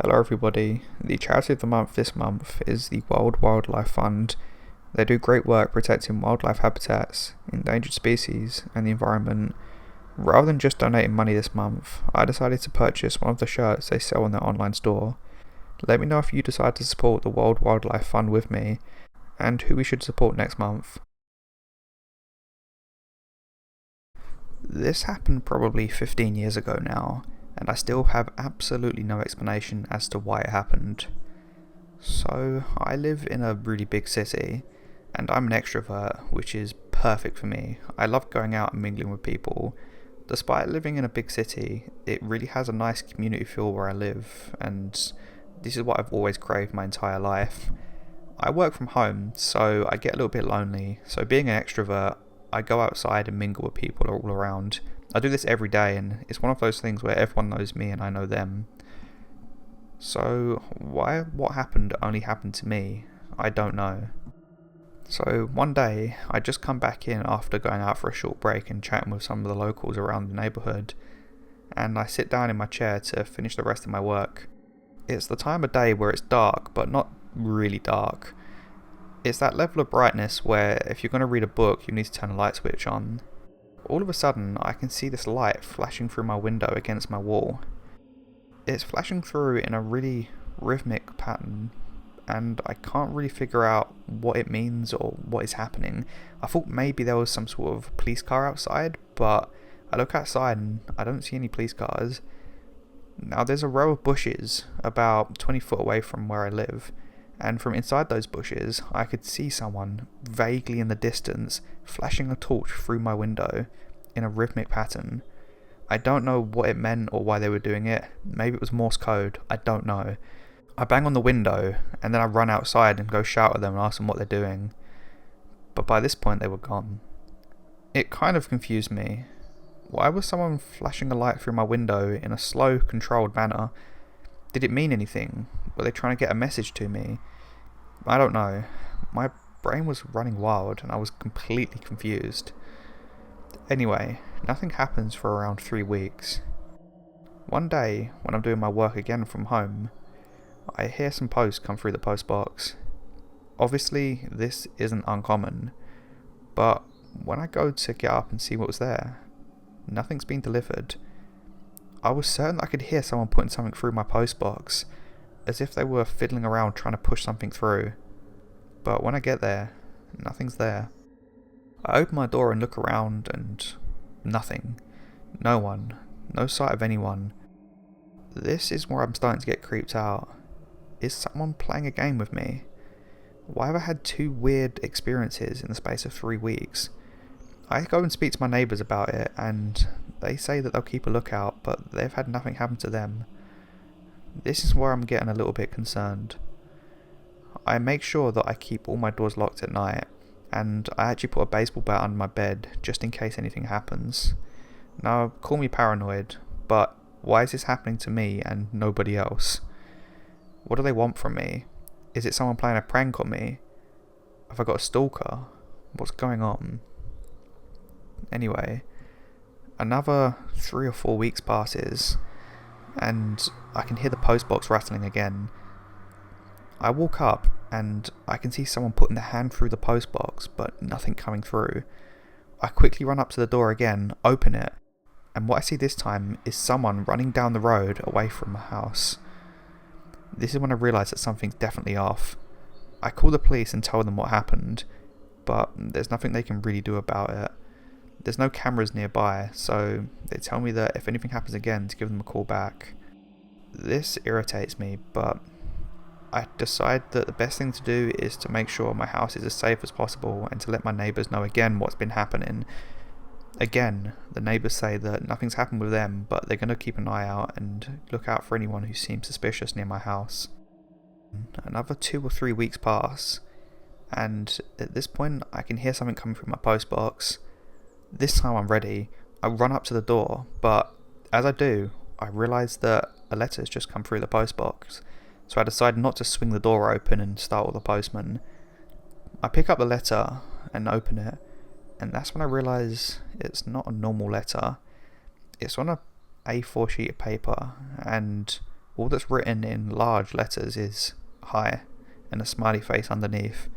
Hello everybody. The charity of the month this month is the World Wildlife Fund. They do great work protecting wildlife habitats, endangered species and the environment. Rather than just donating money this month, I decided to purchase one of the shirts they sell on their online store. Let me know if you decide to support the World Wildlife Fund with me and who we should support next month. This happened probably 15 years ago now, and I still have absolutely no explanation as to why it happened. So, I live in a really big city, and I'm an extrovert, which is perfect for me. I love going out and mingling with people. Despite living in a big city, it really has a nice community feel where I live, and this is what I've always craved my entire life. I work from home, so I get a little bit lonely, so being an extrovert, I go outside and mingle with people all around. I do this every day, and it's one of those things where everyone knows me and I know them. So, why what happened only happened to me? I don't know. So, one day, I just come back in after going out for a short break and chatting with some of the locals around the neighbourhood, and I sit down in my chair to finish the rest of my work. It's the time of day where it's dark, but not really dark. It's that level of brightness where if you're going to read a book, you need to turn a light switch on. All of a sudden, I can see this light flashing through my window against my wall. It's flashing through in a really rhythmic pattern, and I can't really figure out what it means or what is happening. I thought maybe there was some sort of police car outside, but I look outside and I don't see any police cars. Now there's a row of bushes about 20 foot away from where I live, and from inside those bushes I could see someone vaguely in the distance flashing a torch through my window in a rhythmic pattern. I don't know what it meant or why they were doing it. Maybe it was Morse code, I don't know. I bang on the window and then I run outside and go shout at them and ask them what they're doing. But by this point they were gone. It kind of confused me. Why was someone flashing a light through my window in a slow, controlled manner? Did it mean anything? Were they trying to get a message to me? I don't know. My brain was running wild and I was completely confused. Anyway, nothing happens for around 3 weeks. One day, when I'm doing my work again from home, I hear some posts come through the post box. Obviously, this isn't uncommon, but when I go to get up and see what was there, nothing's been delivered. I was certain I could hear someone putting something through my post box, as if they were fiddling around trying to push something through. But when I get there, nothing's there. I open my door and look around and nothing. No one. No sight of anyone. This is where I'm starting to get creeped out. Is someone playing a game with me? Why have I had 2 weird experiences in the space of 3 weeks? I go and speak to my neighbours about it and they say that they'll keep a lookout, but they've had nothing happen to them. This is where I'm getting a little bit concerned. I make sure that I keep all my doors locked at night, and I actually put a baseball bat under my bed just in case anything happens. Now, call me paranoid, but why is this happening to me and nobody else? What do they want from me? Is it someone playing a prank on me? Have I got a stalker? What's going on? Anyway, another 3 or 4 weeks passes, and I can hear the postbox rattling again. I walk up and I can see someone putting their hand through the postbox, but nothing coming through. I quickly run up to the door again, open it, and what I see this time is someone running down the road away from the house. This is when I realise that something's definitely off. I call the police and tell them what happened, but there's nothing they can really do about it. There's no cameras nearby, so they tell me that if anything happens again to give them a call back. This irritates me, but I decide that the best thing to do is to make sure my house is as safe as possible and to let my neighbours know again what's been happening. Again, the neighbours say that nothing's happened with them, but they're going to keep an eye out and look out for anyone who seems suspicious near my house. Another 2 or 3 weeks pass, and at this point I can hear something coming through my post box. This time I'm ready. I run up to the door, but as I do, I realise that a letter has just come through the post box. So I decide not to swing the door open and startle the postman. I pick up the letter and open it, and that's when I realise it's not a normal letter. It's on a A4 sheet of paper, and all that's written in large letters is "Hi" and a smiley face underneath.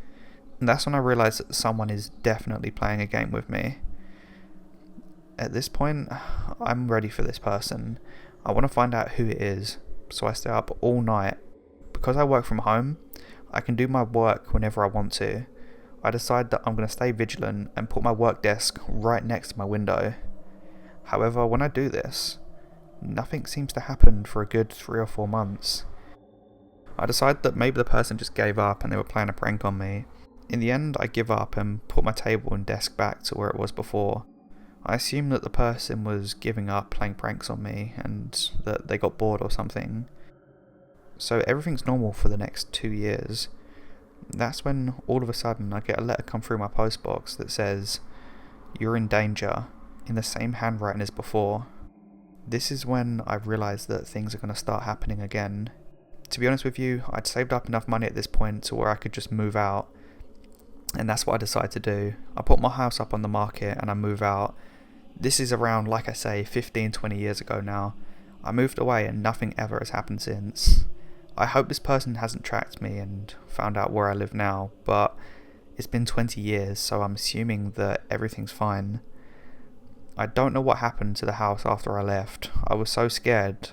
And that's when I realised that someone is definitely playing a game with me. At this point, I'm ready for this person. I want to find out who it is, so I stay up all night. Because I work from home, I can do my work whenever I want to. I decide that I'm going to stay vigilant and put my work desk right next to my window. However, when I do this, nothing seems to happen for a good 3 or 4 months. I decide that maybe the person just gave up and they were playing a prank on me. In the end, I give up and put my table and desk back to where it was before. I assume that the person was giving up playing pranks on me and that they got bored or something. So everything's normal for the next 2 years. That's when all of a sudden I get a letter come through my postbox that says, "You're in danger," in the same handwriting as before. This is when I realised that things are going to start happening again. To be honest with you, I'd saved up enough money at this point to where I could just move out. And that's what I decided to do. I put my house up on the market and I move out. This is around, like I say, 15-20 years ago now. I moved away and nothing ever has happened since. I hope this person hasn't tracked me and found out where I live now, but it's been 20 years, so I'm assuming that everything's fine. I don't know what happened to the house after I left. I was so scared.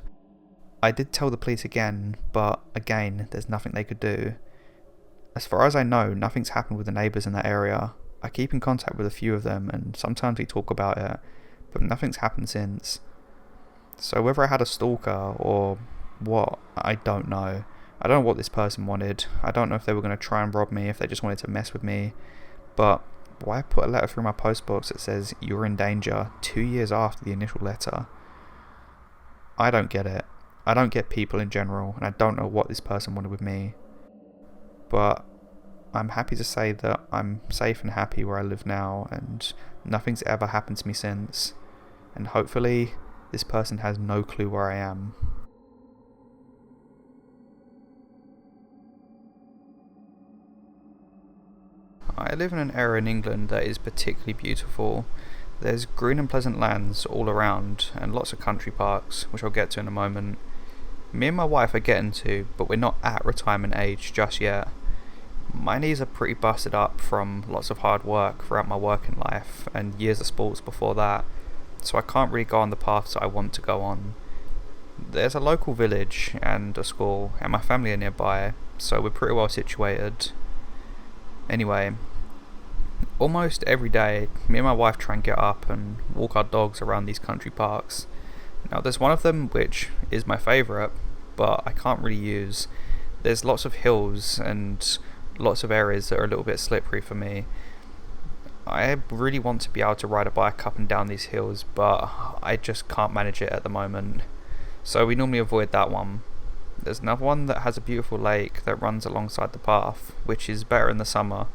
I did tell the police again, but again, there's nothing they could do. As far as I know, nothing's happened with the neighbours in that area. I keep in contact with a few of them and sometimes we talk about it, but nothing's happened since. So whether I had a stalker or what, I don't know. I don't know what this person wanted. I don't know if they were going to try and rob me, if they just wanted to mess with me. But why put a letter through my postbox that says "You're in danger" 2 years after the initial letter? I don't get it. I don't get people in general, and I don't know what this person wanted with me. But I'm happy to say that I'm safe and happy where I live now, and nothing's ever happened to me since. And hopefully, this person has no clue where I am. I live in an area in England that is particularly beautiful. There's green and pleasant lands all around, and lots of country parks, which I'll get to in a moment. Me and my wife are getting to, but we're not at retirement age just yet. My knees are pretty busted up from lots of hard work throughout my working life, and years of sports before that, so I can't really go on the paths that I want to go on. There's a local village and a school, and my family are nearby, so we're pretty well situated. Anyway, almost every day, me and my wife try and get up and walk our dogs around these country parks. Now, there's one of them which is my favourite, but I can't really use. There's lots of hills and lots of areas that are a little bit slippery for me. I really want to be able to ride a bike up and down these hills, but I just can't manage it at the moment. So we normally avoid that one. There's another one that has a beautiful lake that runs alongside the path, which is better in the summer.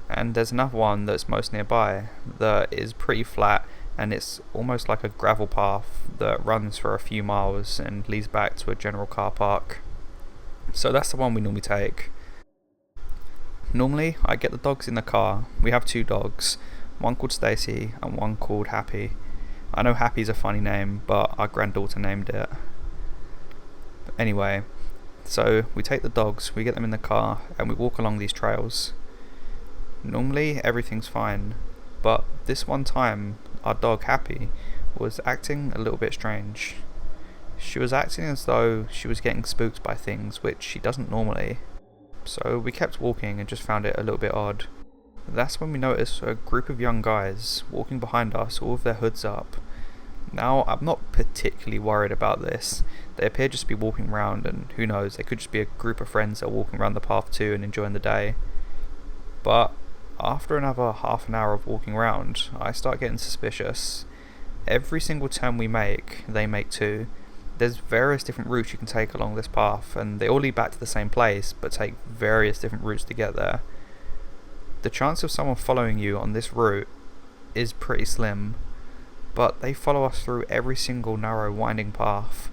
And there's another one that's most nearby that is pretty flat, and it's almost like a gravel path that runs for a few miles and leads back to a general car park. So that's the one we normally take. Normally, I get the dogs in the car. We have 2 dogs, one called Stacy and one called Happy. I know Happy's a funny name, but our granddaughter named it. Anyway, so we take the dogs, we get them in the car, and we walk along these trails. Normally, everything's fine, but this one time, our dog Happy was acting a little bit strange. She was acting as though she was getting spooked by things, which she doesn't normally. So we kept walking and just found it a little bit odd. That's when we noticed a group of young guys walking behind us, all with their hoods up. Now, I'm not particularly worried about this. They appear just to be walking around, and who knows, they could just be a group of friends that are walking around the path too and enjoying the day. But after another half an hour of walking around, I start getting suspicious. Every single turn we make, they make too. There's various different routes you can take along this path, and they all lead back to the same place, but take various different routes to get there. The chance of someone following you on this route is pretty slim, but they follow us through every single narrow winding path,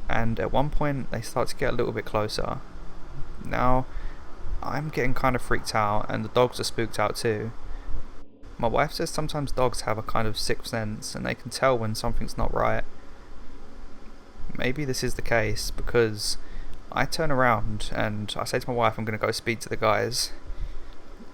and at one point they start to get a little bit closer. Now, I'm getting kind of freaked out, and the dogs are spooked out too. My wife says sometimes dogs have a kind of sixth sense, and they can tell when something's not right. maybe this is the case because I turn around and I say to my wife I'm going to go speak to the guys.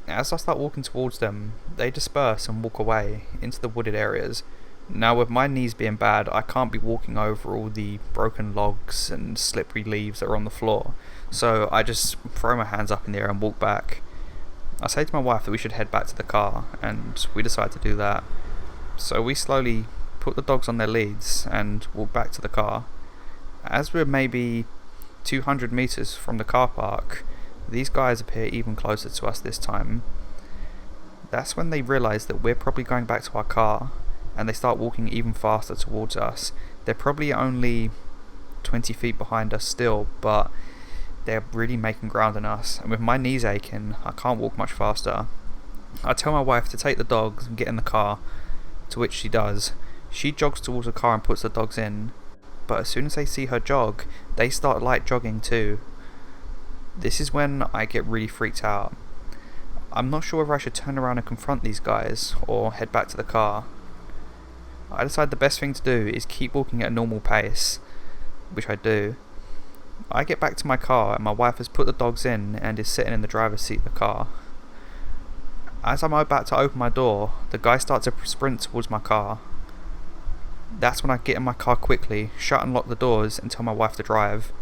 As I start walking towards them, they disperse and walk away into the wooded areas. Now, with my knees being bad, I can't be walking over all the broken logs and slippery leaves that are on the floor, so I just throw my hands up in the air and walk back. I say to my wife that we should head back to the car, and we decide to do that. So we slowly put the dogs on their leads and walk back to the car. As we're maybe 200 meters from the car park, these guys appear even closer to us this time. That's when they realize that we're probably going back to our car, and they start walking even faster towards us. They're probably only 20 feet behind us still, but they're really making ground on us, and with my knees aching, I can't walk much faster. I tell my wife to take the dogs and get in the car, to which she does. She jogs towards the car and puts the dogs in, but as soon as they see her jog, they start light jogging too. This is when I get really freaked out. I'm not sure whether I should turn around and confront these guys or head back to the car. I decide the best thing to do is keep walking at a normal pace, which I do. I get back to my car and my wife has put the dogs in and is sitting in the driver's seat of the car. As I'm about to open my door, the guy starts to sprint towards my car. That's when I get in my car quickly, shut and lock the doors and tell my wife to drive.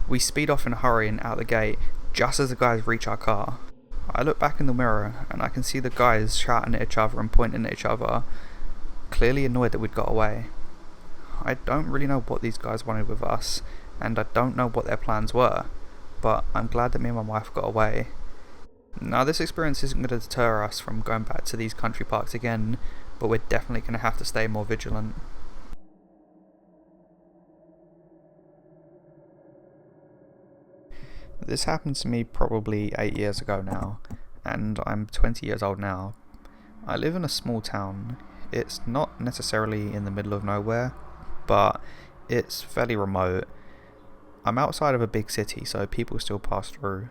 We speed off in a hurry and out the gate just as the guys reach our car. I look back in the mirror and I can see the guys shouting at each other and pointing at each other, clearly annoyed that we'd got away. I don't really know what these guys wanted with us, and I don't know what their plans were, but I'm glad that me and my wife got away. Now, this experience isn't going to deter us from going back to these country parks again, but we're definitely going to have to stay more vigilant. This happened to me probably 8 years ago now, and I'm 20 years old now. I live in a small town. It's not necessarily in the middle of nowhere, but it's fairly remote. I'm outside of a big city, so people still pass through.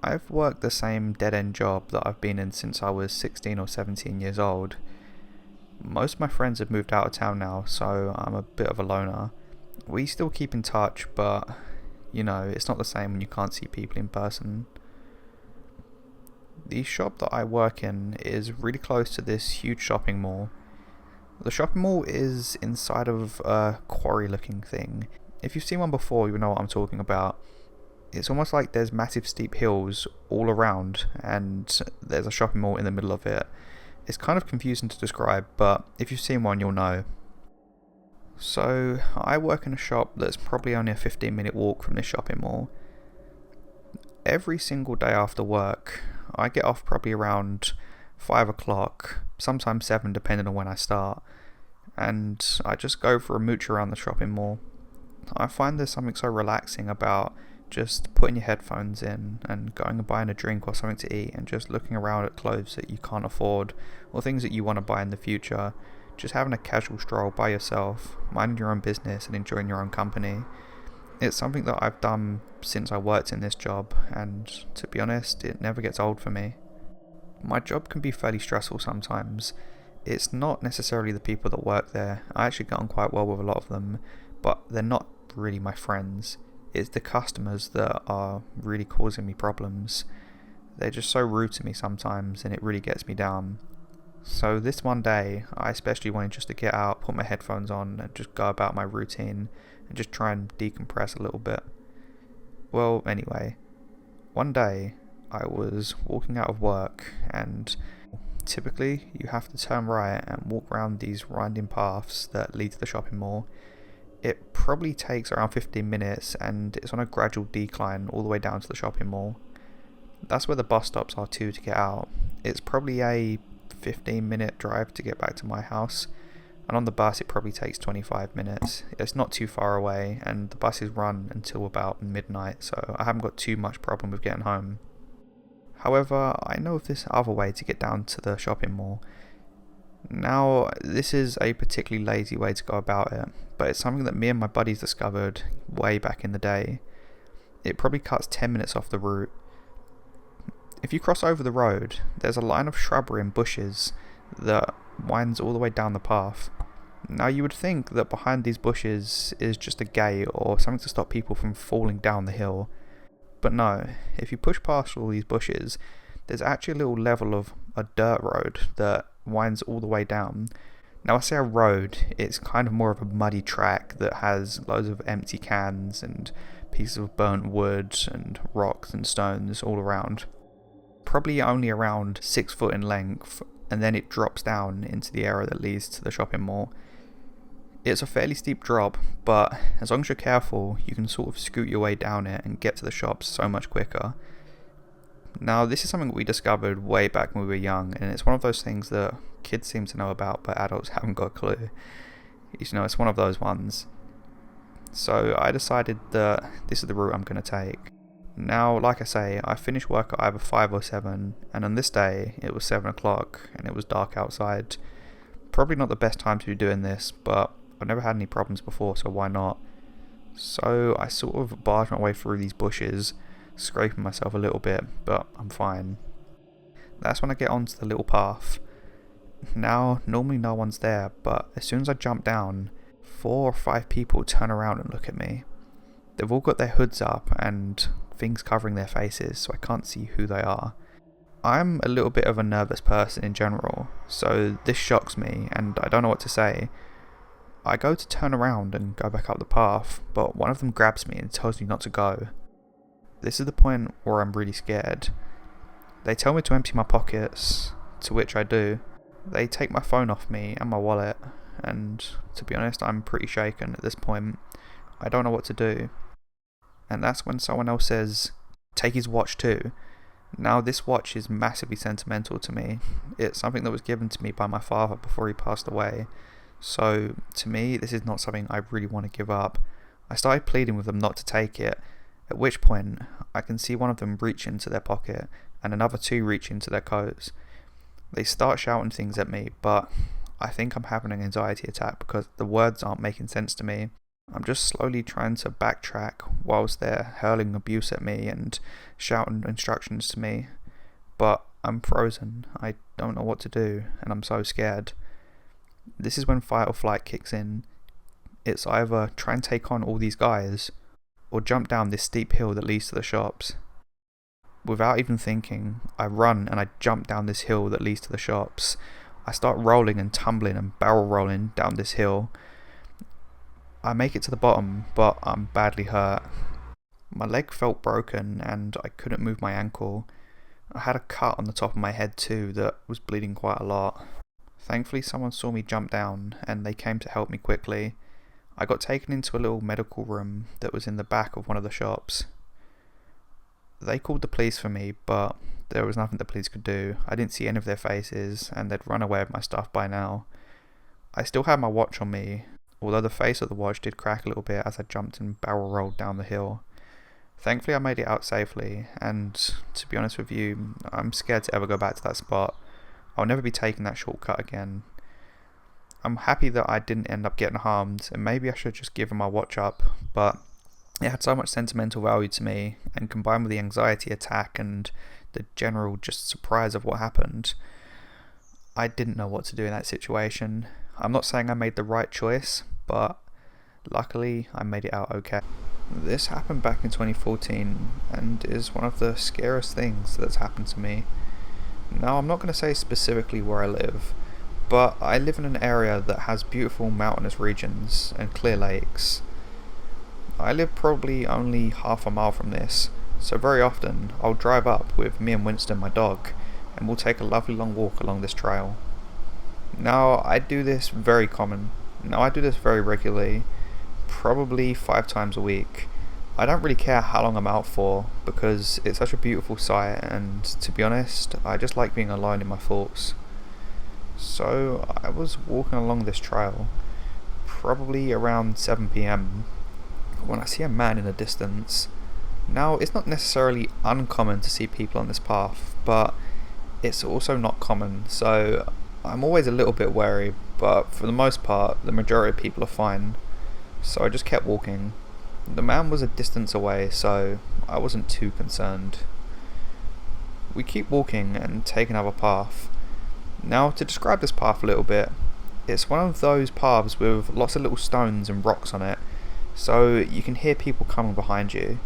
I've worked the same dead-end job that I've been in since I was 16 or 17 years old. Most of my friends have moved out of town now, so I'm a bit of a loner. We still keep in touch, but it's not the same when you can't see people in person. The shop that I work in is really close to this huge shopping mall. The shopping mall is inside of a quarry looking thing. If you've seen one before, you know what I'm talking about. It's almost like there's massive steep hills all around and there's a shopping mall in the middle of it. It's kind of confusing to describe, but if you've seen one, you'll know. So, I work in a shop that's probably only a 15-minute walk from this shopping mall. Every single day after work, I get off probably around 5 o'clock, sometimes 7 depending on when I start, and I just go for a mooch around the shopping mall. I find there's something so relaxing about just putting your headphones in and going and buying a drink or something to eat and just looking around at clothes that you can't afford or things that you want to buy in the future. Just having a casual stroll by yourself, minding your own business and enjoying your own company. It's something that I've done since I worked in this job, and to be honest, it never gets old for me. My job can be fairly stressful sometimes. It's not necessarily the people that work there. I actually get on quite well with a lot of them, but they're not really my friends. It's the customers that are really causing me problems. They're just so rude to me sometimes, and it really gets me down. So this one day, I especially wanted just to get out, put my headphones on, and just go about my routine, and just try and decompress a little bit. Well, anyway, one day, I was walking out of work, and typically, you have to turn right and walk around these winding paths that lead to the shopping mall. It probably takes around 15 minutes, and it's on a gradual decline all the way down to the shopping mall. That's where the bus stops are too to get out. It's probably a 15-minute drive to get back to my house, and on the bus it probably takes 25 minutes. It's not too far away, and the buses run until about midnight, so I haven't got too much problem with getting home. However, I know of this other way to get down to the shopping mall. Now, this is a particularly lazy way to go about it, but it's something that me and my buddies discovered way back in the day. It probably cuts 10 minutes off the route. If you cross over the road, there's a line of shrubbery and bushes that winds all the way down the path. Now you would think that behind these bushes is just a gate or something to stop people from falling down the hill, but no, if you push past all these bushes, there's actually a little level of a dirt road that winds all the way down. Now I say a road, it's kind of more of a muddy track that has loads of empty cans and pieces of burnt wood and rocks and stones all around. Probably only around 6 foot in length, and then it drops down into the area that leads to the shopping mall. It's a fairly steep drop, but as long as you're careful, you can sort of scoot your way down it and get to the shops so much quicker. Now, this is something we discovered way back when we were young, and it's one of those things that kids seem to know about, but adults haven't got a clue. It's one of those ones. So I decided that this is the route I'm going to take. Now, like I say, I finish work at either 5 or 7, and on this day, it was 7 o'clock, and it was dark outside. Probably not the best time to be doing this, but I've never had any problems before, so why not? So I sort of barged my way through these bushes, scraping myself a little bit, but I'm fine. That's when I get onto the little path. Now, normally no one's there, but as soon as I jump down, 4 or 5 people turn around and look at me. They've all got their hoods up and things covering their faces, so I can't see who they are. I'm a little bit of a nervous person in general, so this shocks me and I don't know what to say. I go to turn around and go back up the path, but one of them grabs me and tells me not to go. This is the point where I'm really scared. They tell me to empty my pockets, to which I do. They take my phone off me and my wallet, and to be honest, I'm pretty shaken at this point. I don't know what to do. And that's when someone else says, "Take his watch too." Now this watch is massively sentimental to me. It's something that was given to me by my father before he passed away. So to me, this is not something I really want to give up. I started pleading with them not to take it, at which point I can see one of them reach into their pocket and another 2 reach into their coats. They start shouting things at me, but I think I'm having an anxiety attack because the words aren't making sense to me. I'm just slowly trying to backtrack whilst they're hurling abuse at me and shouting instructions to me, but I'm frozen. I don't know what to do and I'm so scared. This is when fight or flight kicks in. It's either try and take on all these guys or jump down this steep hill that leads to the shops. Without even thinking, I run and I jump down this hill that leads to the shops. I start rolling and tumbling and barrel rolling down this hill. I make it to the bottom, but I'm badly hurt. My leg felt broken and I couldn't move my ankle. I had a cut on the top of my head too that was bleeding quite a lot. Thankfully someone saw me jump down and they came to help me quickly. I got taken into a little medical room that was in the back of one of the shops. They called the police for me, but there was nothing the police could do. I didn't see any of their faces and they'd run away with my stuff by now. I still had my watch on me, although the face of the watch did crack a little bit as I jumped and barrel rolled down the hill. Thankfully I made it out safely, and to be honest with you, I'm scared to ever go back to that spot. I'll never be taking that shortcut again. I'm happy that I didn't end up getting harmed, and maybe I should just give my watch up, but it had so much sentimental value to me, and combined with the anxiety attack and the general just surprise of what happened, I didn't know what to do in that situation. I'm not saying I made the right choice, but luckily I made it out okay. This happened back in 2014 and is one of the scariest things that's happened to me. Now, I'm not going to say specifically where I live, but I live in an area that has beautiful mountainous regions and clear lakes. I live probably only half a mile from this, so very often I'll drive up with me and Winston, my dog, and we'll take a lovely long walk along this trail. Now, I do this very regularly, probably 5 times a week. I don't really care how long I'm out for because it's such a beautiful sight, and to be honest, I just like being alone in my thoughts. So I was walking along this trail, probably around 7 PM, when I see a man in the distance. Now, it's not necessarily uncommon to see people on this path, but it's also not common, so I'm always a little bit wary, but for the most part, the majority of people are fine. So I just kept walking. The man was a distance away, so I wasn't too concerned. We keep walking and take another path. Now, to describe this path a little bit, It's one of those paths with lots of little stones and rocks on it, so you can hear people coming behind you.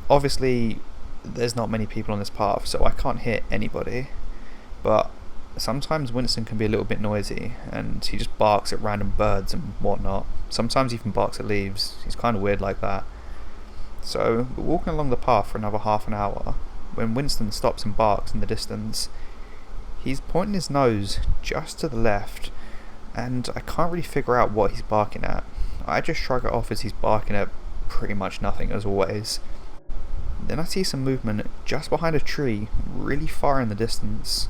Obviously, there's not many people on this path, so I can't hear anybody, but sometimes Winston can be a little bit noisy, and he just barks at random birds and whatnot. Sometimes he even barks at leaves. He's kind of weird like that. So we're walking along the path for another half an hour when Winston stops and barks in the distance. He's pointing his nose just to the left, and I can't really figure out what he's barking at. I just shrug it off as he's barking at pretty much nothing as always. Then I see some movement just behind a tree, really far in the distance.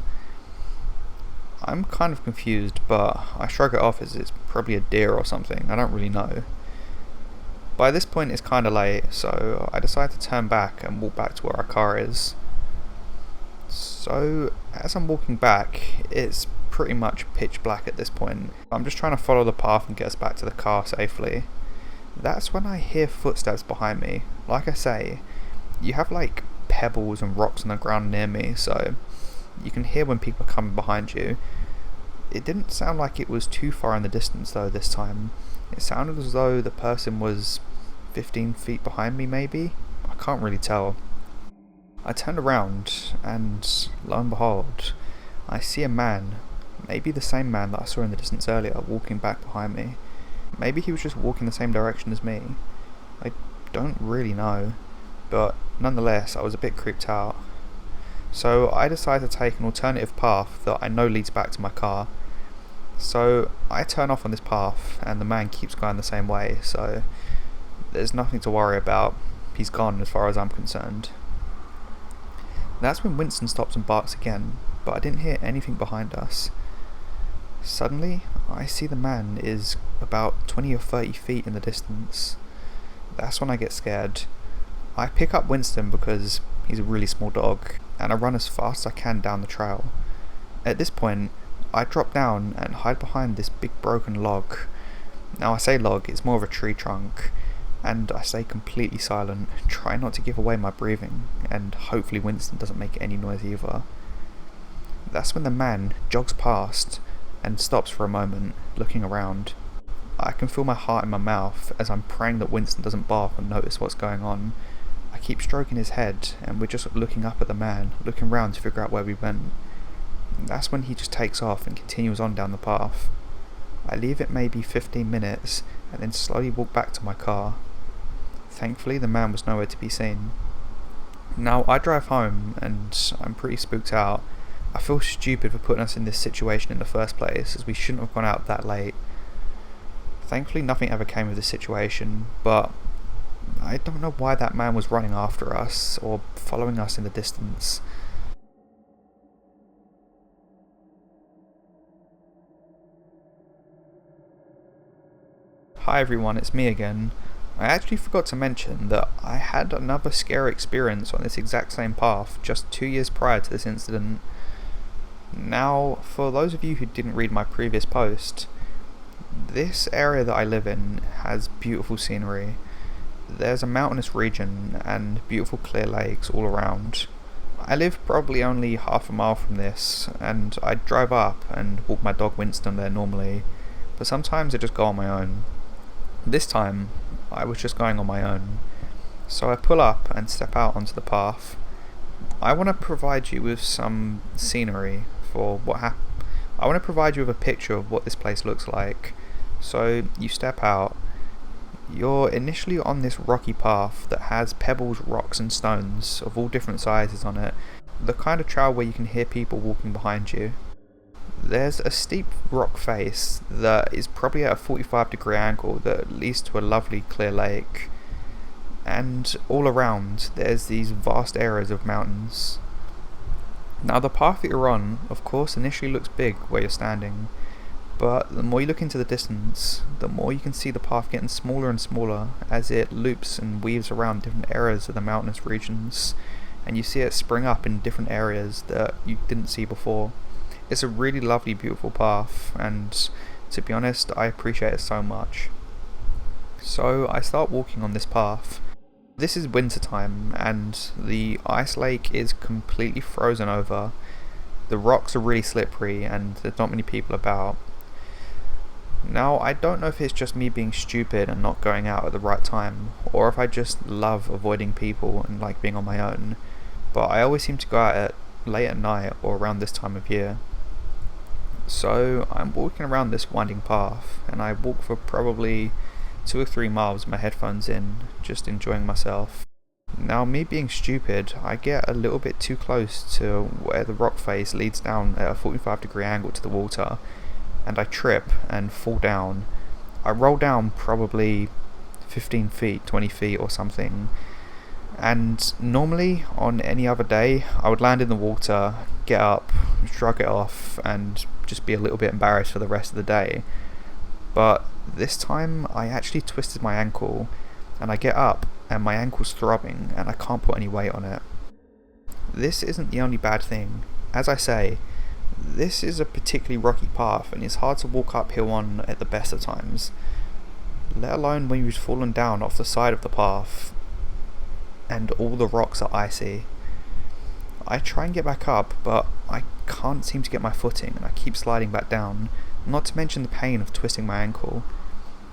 I'm kind of confused, but I shrug it off as it's probably a deer or something, I don't really know. By this point it's kinda late, so I decide to turn back and walk back to where our car is. So, as I'm walking back, it's pretty much pitch black at this point. I'm just trying to follow the path and get us back to the car safely. That's when I hear footsteps behind me. Like I say, you have like pebbles and rocks on the ground near me, so you can hear when people are coming behind you. It didn't sound like it was too far in the distance though this time. It sounded as though the person was 15 feet behind me maybe? I can't really tell. I turned around and lo and behold, I see a man, maybe the same man that I saw in the distance earlier, walking back behind me. Maybe he was just walking the same direction as me. I don't really know, but nonetheless I was a bit creeped out. So I decided to take an alternative path that I know leads back to my car. So I turn off on this path and the man keeps going the same way, so there's nothing to worry about. He's gone as far as I'm concerned. That's when Winston stops and barks again, but I didn't hear anything behind us. Suddenly, I see the man is about 20 or 30 feet in the distance. That's when I get scared. I pick up Winston because he's a really small dog, and I run as fast as I can down the trail. At this point, I drop down and hide behind this big broken log. Now I say log, it's more of a tree trunk, and I stay completely silent, try not to give away my breathing, and hopefully Winston doesn't make any noise either. That's when the man jogs past and stops for a moment, looking around. I can feel my heart in my mouth as I'm praying that Winston doesn't bark and notice what's going on. I keep stroking his head and we're just looking up at the man, looking round to figure out where we went. That's when he just takes off and continues on down the path. I leave it maybe 15 minutes and then slowly walk back to my car. Thankfully the man was nowhere to be seen. Now I drive home and I'm pretty spooked out. I feel stupid for putting us in this situation in the first place, as we shouldn't have gone out that late. Thankfully nothing ever came of this situation, but I don't know why that man was running after us or following us in the distance. Hi everyone, it's me again. I actually forgot to mention that I had another scary experience on this exact same path just 2 years prior to this incident. Now, for those of you who didn't read my previous post, this area that I live in has beautiful scenery. There's a mountainous region and beautiful clear lakes all around. I live probably only half a mile from this, and I drive up and walk my dog Winston there normally, but sometimes I just go on my own. This time, I was just going on my own, so I pull up and step out onto the path. I want to provide you with some scenery for what happened. I want to provide you with a picture of what this place looks like. So you step out. You're initially on this rocky path that has pebbles, rocks and stones of all different sizes on it. The kind of trail where you can hear people walking behind you. There's a steep rock face that is probably at a 45-degree angle that leads to a lovely clear lake. And all around there's these vast areas of mountains. Now the path that you're on, of course, initially looks big where you're standing, but the more you look into the distance, the more you can see the path getting smaller and smaller as it loops and weaves around different areas of the mountainous regions, and you see it spring up in different areas that you didn't see before. It's a really lovely, beautiful path, and to be honest, I appreciate it so much. So I start walking on this path. This is winter time and the ice lake is completely frozen over. The rocks are really slippery and there's not many people about. Now, I don't know if it's just me being stupid and not going out at the right time, or if I just love avoiding people and like being on my own, but I always seem to go out at late at night or around this time of year. So I'm walking around this winding path, and I walk for probably 2 or 3 miles with my headphones in, just enjoying myself. Now, me being stupid, I get a little bit too close to where the rock face leads down at a 45-degree angle to the water, and I trip and fall down. I roll down probably 15 feet, 20 feet or something, and normally on any other day I would land in the water, get up, shrug it off, and just be a little bit embarrassed for the rest of the day. But this time I actually twisted my ankle, and I get up and my ankle's throbbing and I can't put any weight on it. This isn't the only bad thing. As I say, this is a particularly rocky path and it's hard to walk uphill on at the best of times, let alone when you've fallen down off the side of the path and all the rocks are icy. I try and get back up, but I can't seem to get my footing and I keep sliding back down, not to mention the pain of twisting my ankle.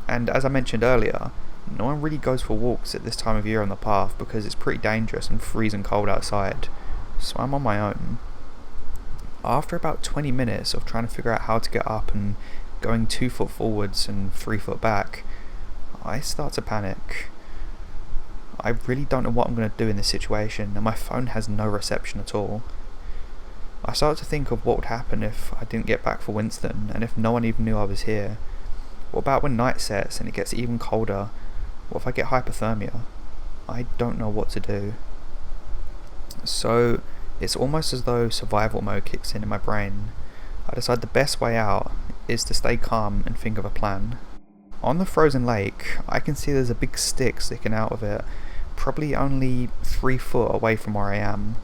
And as I mentioned earlier, no one really goes for walks at this time of year on the path because it's pretty dangerous and freezing cold outside, so I'm on my own. After about 20 minutes of trying to figure out how to get up and going 2 foot forwards and 3 foot back, I start to panic. I really don't know what I'm going to do in this situation, and my phone has no reception at all. I start to think of what would happen if I didn't get back for Winston, and if no one even knew I was here. What about when night sets and it gets even colder? What if I get hypothermia? I don't know what to do. So it's almost as though survival mode kicks in my brain. I decide the best way out is to stay calm and think of a plan. On the frozen lake, I can see there's a big stick sticking out of it, probably only 3 foot away from where I am.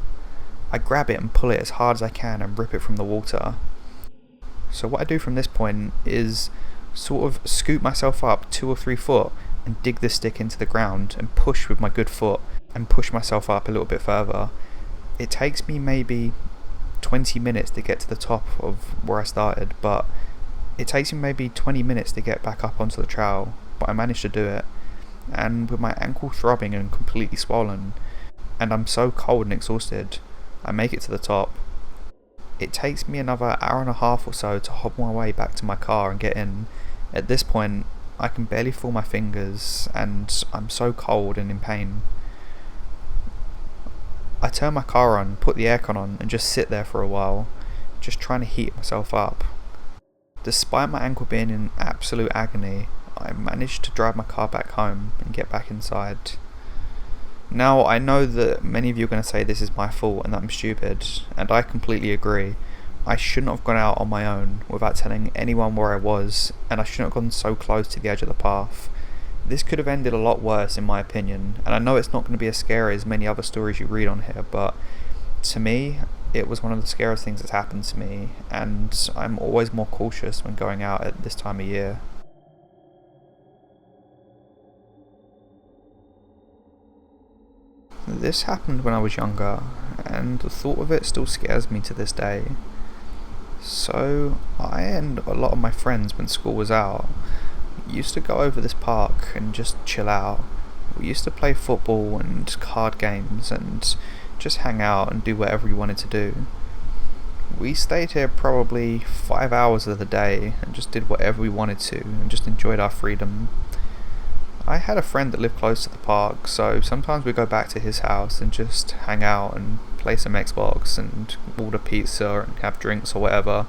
I grab it and pull it as hard as I can and rip it from the water. So what I do from this point is sort of scoop myself up 2 or 3 foot and dig the stick into the ground and push with my good foot and push myself up a little bit further. It takes me maybe 20 minutes to get to the top of where I started, but it takes me maybe 20 minutes to get back up onto the trail, but I managed to do it. And with my ankle throbbing and completely swollen, and I'm so cold and exhausted, I make it to the top. It takes me another hour and a half or so to hobble my way back to my car and get in. At this point, I can barely feel my fingers, and I'm so cold and in pain. I turn my car on, put the aircon on, and just sit there for a while, just trying to heat myself up. Despite my ankle being in absolute agony, I managed to drive my car back home and get back inside. Now, I know that many of you are going to say this is my fault and that I'm stupid, and I completely agree. I shouldn't have gone out on my own without telling anyone where I was, and I shouldn't have gone so close to the edge of the path. This could have ended a lot worse in my opinion, and I know it's not going to be as scary as many other stories you read on here, but to me, it was one of the scariest things that's happened to me, and I'm always more cautious when going out at this time of year. This happened when I was younger, and the thought of it still scares me to this day. So, I and a lot of my friends, when school was out, used to go over this park and just chill out. We used to play football and card games and just hang out and do whatever we wanted to do. We stayed here probably 5 hours of the day and just did whatever we wanted to and just enjoyed our freedom. I had a friend that lived close to the park, so sometimes we'd go back to his house and just hang out and play some Xbox and order pizza and have drinks or whatever,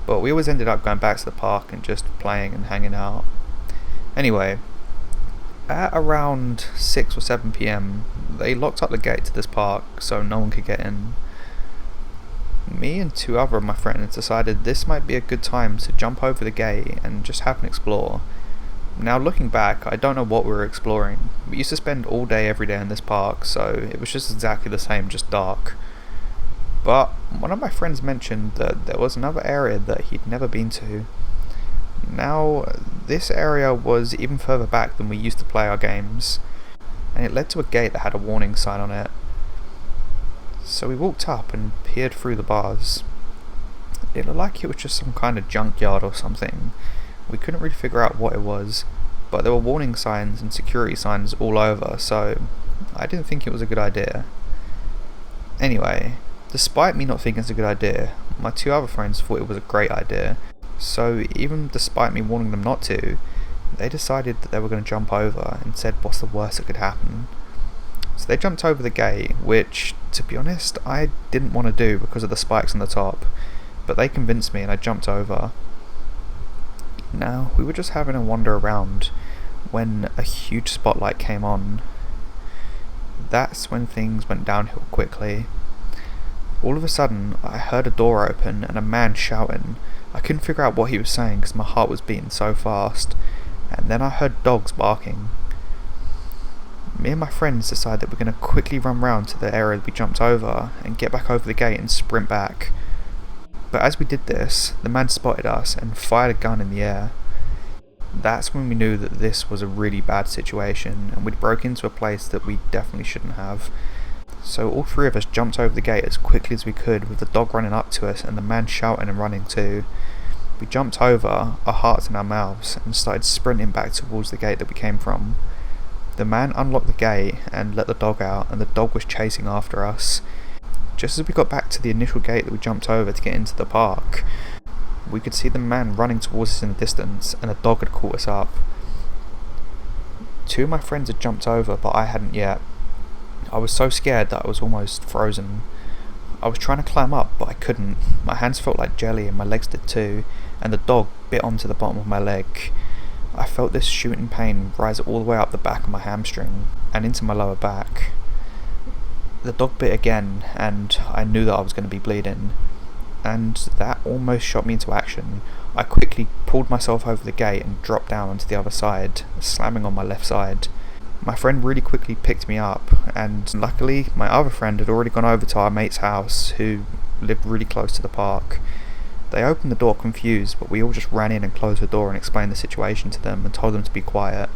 but we always ended up going back to the park and just playing and hanging out. Anyway, at around 6 or 7 PM, they locked up the gate to this park so no one could get in. Me and 2 other of my friends decided this might be a good time to jump over the gate and just have an explore. Now looking back, I don't know what we were exploring. We used to spend all day every day in this park, so it was just exactly the same, just dark. But one of my friends mentioned that there was another area that he'd never been to. Now, this area was even further back than we used to play our games, and it led to a gate that had a warning sign on it. So we walked up and peered through the bars. It looked like it was just some kind of junkyard or something, We couldn't really figure out what it was, but there were warning signs and security signs all over, so I didn't think it was a good idea. Anyway, despite me not thinking it's a good idea, my two other friends thought it was a great idea, so even despite me warning them not to, they decided that they were going to jump over and said what's the worst that could happen. So they jumped over the gate, which, to be honest, I didn't want to do because of the spikes on the top, but they convinced me and I jumped over. Now, we were just having a wander around when a huge spotlight came on. That's when things went downhill quickly. All of a sudden, I heard a door open and a man shouting. I couldn't figure out what he was saying because my heart was beating so fast, and then I heard dogs barking. Me and my friends decided that we're going to quickly run round to the area that we jumped over and get back over the gate and sprint back. But as we did this, the man spotted us and fired a gun in the air. That's when we knew that this was a really bad situation and we'd broke into a place that we definitely shouldn't have. So all three of us jumped over the gate as quickly as we could, with the dog running up to us and the man shouting and running too. We jumped over, our hearts in our mouths, and started sprinting back towards the gate that we came from. The man unlocked the gate and let the dog out, and the dog was chasing after us. Just as we got back to the initial gate that we jumped over to get into the park, we could see the man running towards us in the distance, and the dog had caught us up. Two of my friends had jumped over, but I hadn't yet. I was so scared that I was almost frozen. I was trying to climb up, but I couldn't. My hands felt like jelly and my legs did too, and the dog bit onto the bottom of my leg. I felt this shooting pain rise all the way up the back of my hamstring and into my lower back. The dog bit again, and I knew that I was going to be bleeding, and that almost shot me into action. I quickly pulled myself over the gate and dropped down onto the other side, slamming on my left side. My friend really quickly picked me up, and luckily my other friend had already gone over to our mate's house, who lived really close to the park. They opened the door confused, but we all just ran in and closed the door and explained the situation to them and told them to be quiet.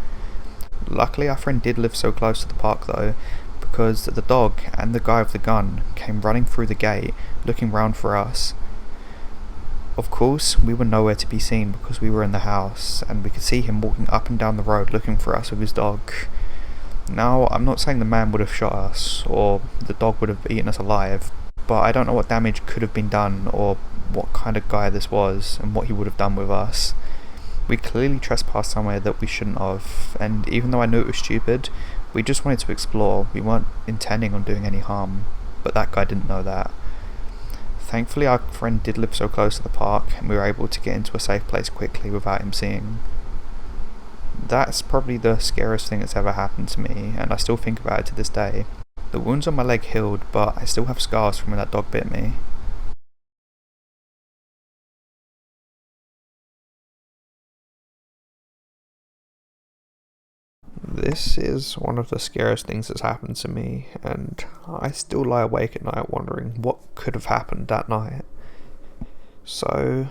Luckily our friend did live so close to the park though, because the dog and the guy with the gun came running through the gate, looking round for us. Of course, we were nowhere to be seen because we were in the house, and we could see him walking up and down the road looking for us with his dog. Now, I'm not saying the man would have shot us, or the dog would have eaten us alive, but I don't know what damage could have been done, or what kind of guy this was, and what he would have done with us. We clearly trespassed somewhere that we shouldn't have, and even though I knew it was stupid, we just wanted to explore. We weren't intending on doing any harm, but that guy didn't know that. Thankfully our friend did live so close to the park, and we were able to get into a safe place quickly without him seeing. That's probably the scariest thing that's ever happened to me, and I still think about it to this day. The wounds on my leg healed, but I still have scars from when that dog bit me. This is one of the scariest things that's happened to me, and I still lie awake at night wondering what could have happened that night. So,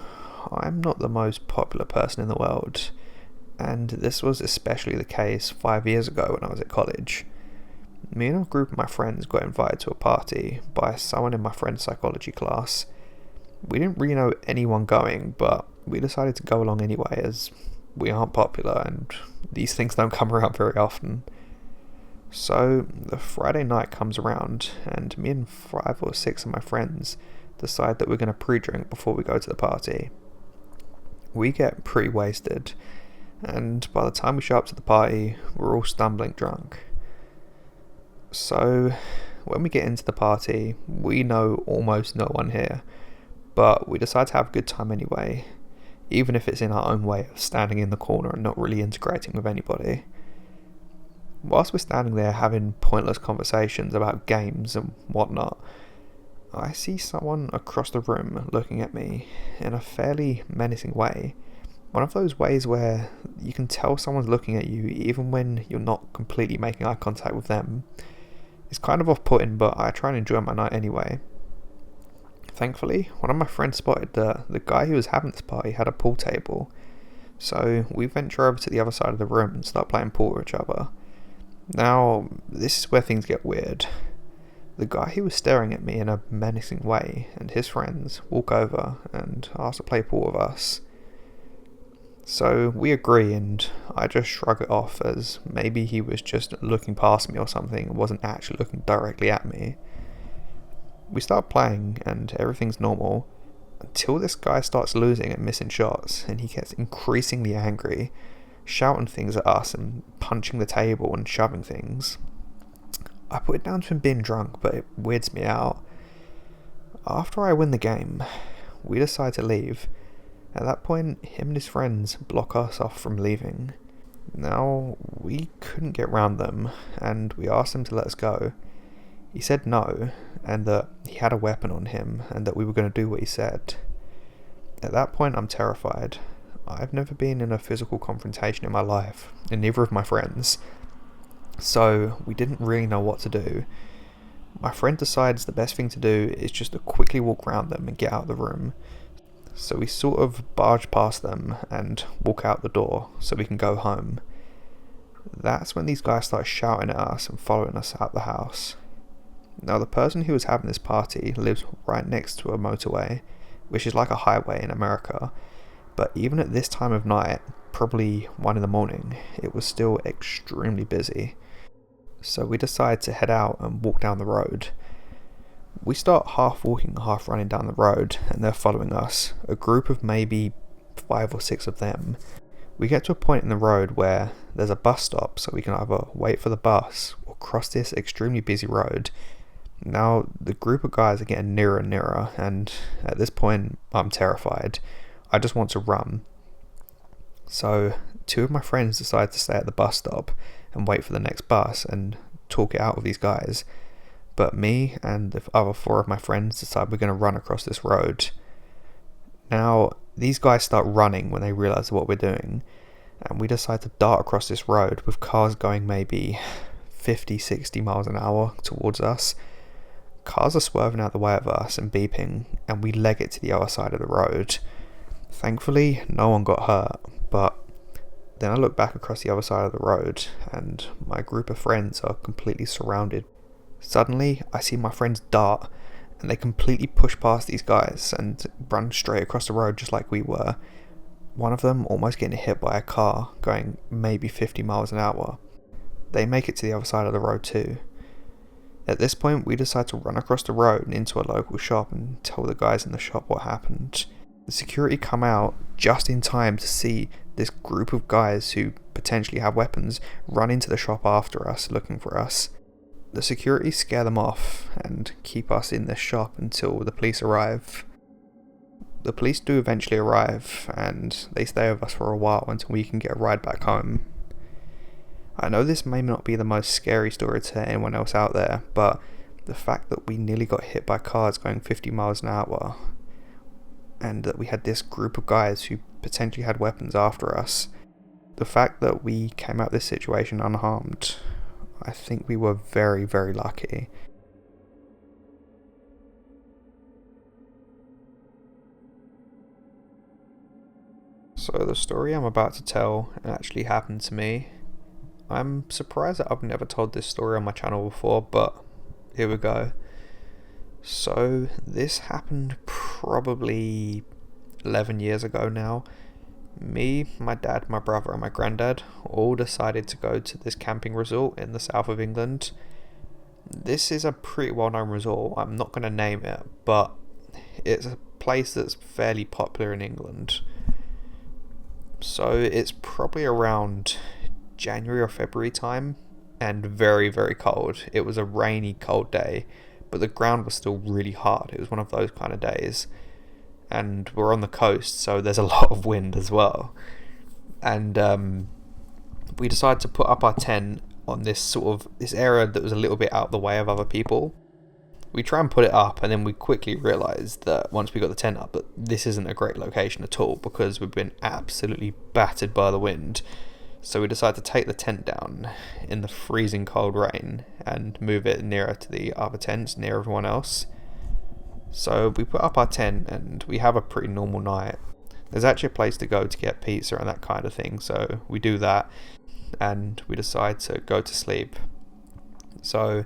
I'm not the most popular person in the world, and this was especially the case 5 years ago when I was at college. Me and a group of my friends got invited to a party by someone in my friend's psychology class. We didn't really know anyone going, but we decided to go along anyway as we aren't popular and these things don't come around very often. So the Friday night comes around and me and 5 or 6 of my friends decide that we're going to pre-drink before we go to the party. We get pretty wasted, and by the time we show up to the party, we're all stumbling drunk. So when we get into the party, we know almost no one here, but we decide to have a good time anyway, even if it's in our own way of standing in the corner and not really integrating with anybody. Whilst we're standing there having pointless conversations about games and whatnot, I see someone across the room looking at me in a fairly menacing way. One of those ways where you can tell someone's looking at you even when you're not completely making eye contact with them. It's kind of off-putting, but I try and enjoy my night anyway. Thankfully, one of my friends spotted that the guy who was having this party had a pool table, so we venture over to the other side of the room and start playing pool with each other. Now, this is where things get weird. The guy who was staring at me in a menacing way and his friends walk over and ask to play pool with us. So we agree, and I just shrug it off as maybe he was just looking past me or something and wasn't actually looking directly at me. We start playing and everything's normal until this guy starts losing and missing shots, and he gets increasingly angry, shouting things at us and punching the table and shoving things. I put it down to him being drunk, but it weirds me out. After I win the game, we decide to leave. At that point, him and his friends block us off from leaving. Now, we couldn't get round them, and we asked him to let us go. He said no, and that he had a weapon on him, and that we were going to do what he said. At that point, I'm terrified. I've never been in a physical confrontation in my life, and neither of my friends. So, we didn't really know what to do. My friend decides the best thing to do is just to quickly walk around them and get out of the room. So we sort of barge past them and walk out the door so we can go home. That's when these guys start shouting at us and following us out the house. Now, the person who was having this party lives right next to a motorway, which is like a highway in America, but even at this time of night, probably 1 in the morning, it was still extremely busy. So we decide to head out and walk down the road. We start half walking, half running down the road, and they're following us, a group of maybe 5 or 6 of them. We get to a point in the road where there's a bus stop, so we can either wait for the bus or cross this extremely busy road. Now, the group of guys are getting nearer and nearer, and at this point, I'm terrified. I just want to run. So, 2 of my friends decide to stay at the bus stop and wait for the next bus and talk it out with these guys. But me and the other 4 of my friends decide we're going to run across this road. Now, these guys start running when they realise what we're doing, and we decide to dart across this road with cars going maybe 50, 60 miles an hour towards us. Cars are swerving out the way of us and beeping, and we leg it to the other side of the road. Thankfully, no one got hurt, but then I look back across the other side of the road, and my group of friends are completely surrounded. Suddenly, I see my friends dart, and they completely push past these guys and run straight across the road just like we were. One of them almost getting hit by a car going maybe 50 miles an hour. They make it to the other side of the road too. At this point, we decide to run across the road and into a local shop and tell the guys in the shop what happened. The security come out just in time to see this group of guys who potentially have weapons run into the shop after us, looking for us. The security scare them off and keep us in this shop until the police arrive. The police do eventually arrive, and they stay with us for a while until we can get a ride back home. I know this may not be the most scary story to anyone else out there, but the fact that we nearly got hit by cars going 50 miles an hour, and that we had this group of guys who potentially had weapons after us, the fact that we came out of this situation unharmed, I think we were very, very lucky. So the story I'm about to tell actually happened to me. I'm surprised that I've never told this story on my channel before, but here we go. So this happened probably 11 years ago now. Me, my dad, my brother and my granddad all decided to go to this camping resort in the south of England. This is a pretty well known resort, I'm not going to name it, but it's a place that's fairly popular in England. So it's probably around January or February time, and very, very cold. It was a rainy, cold day, but the ground was still really hard. It was one of those kind of days. And we're on the coast, so there's a lot of wind as well. And we decided to put up our tent on this area that was a little bit out of the way of other people. We try and put it up, and then we quickly realised that once we got the tent up, that this isn't a great location at all because we've been absolutely battered by the wind. So we decided to take the tent down in the freezing cold rain and move it nearer to the other tents, near everyone else. So we put up our tent and we have a pretty normal night. There's actually a place to go to get pizza and that kind of thing, so we do that and we decide to go to sleep. So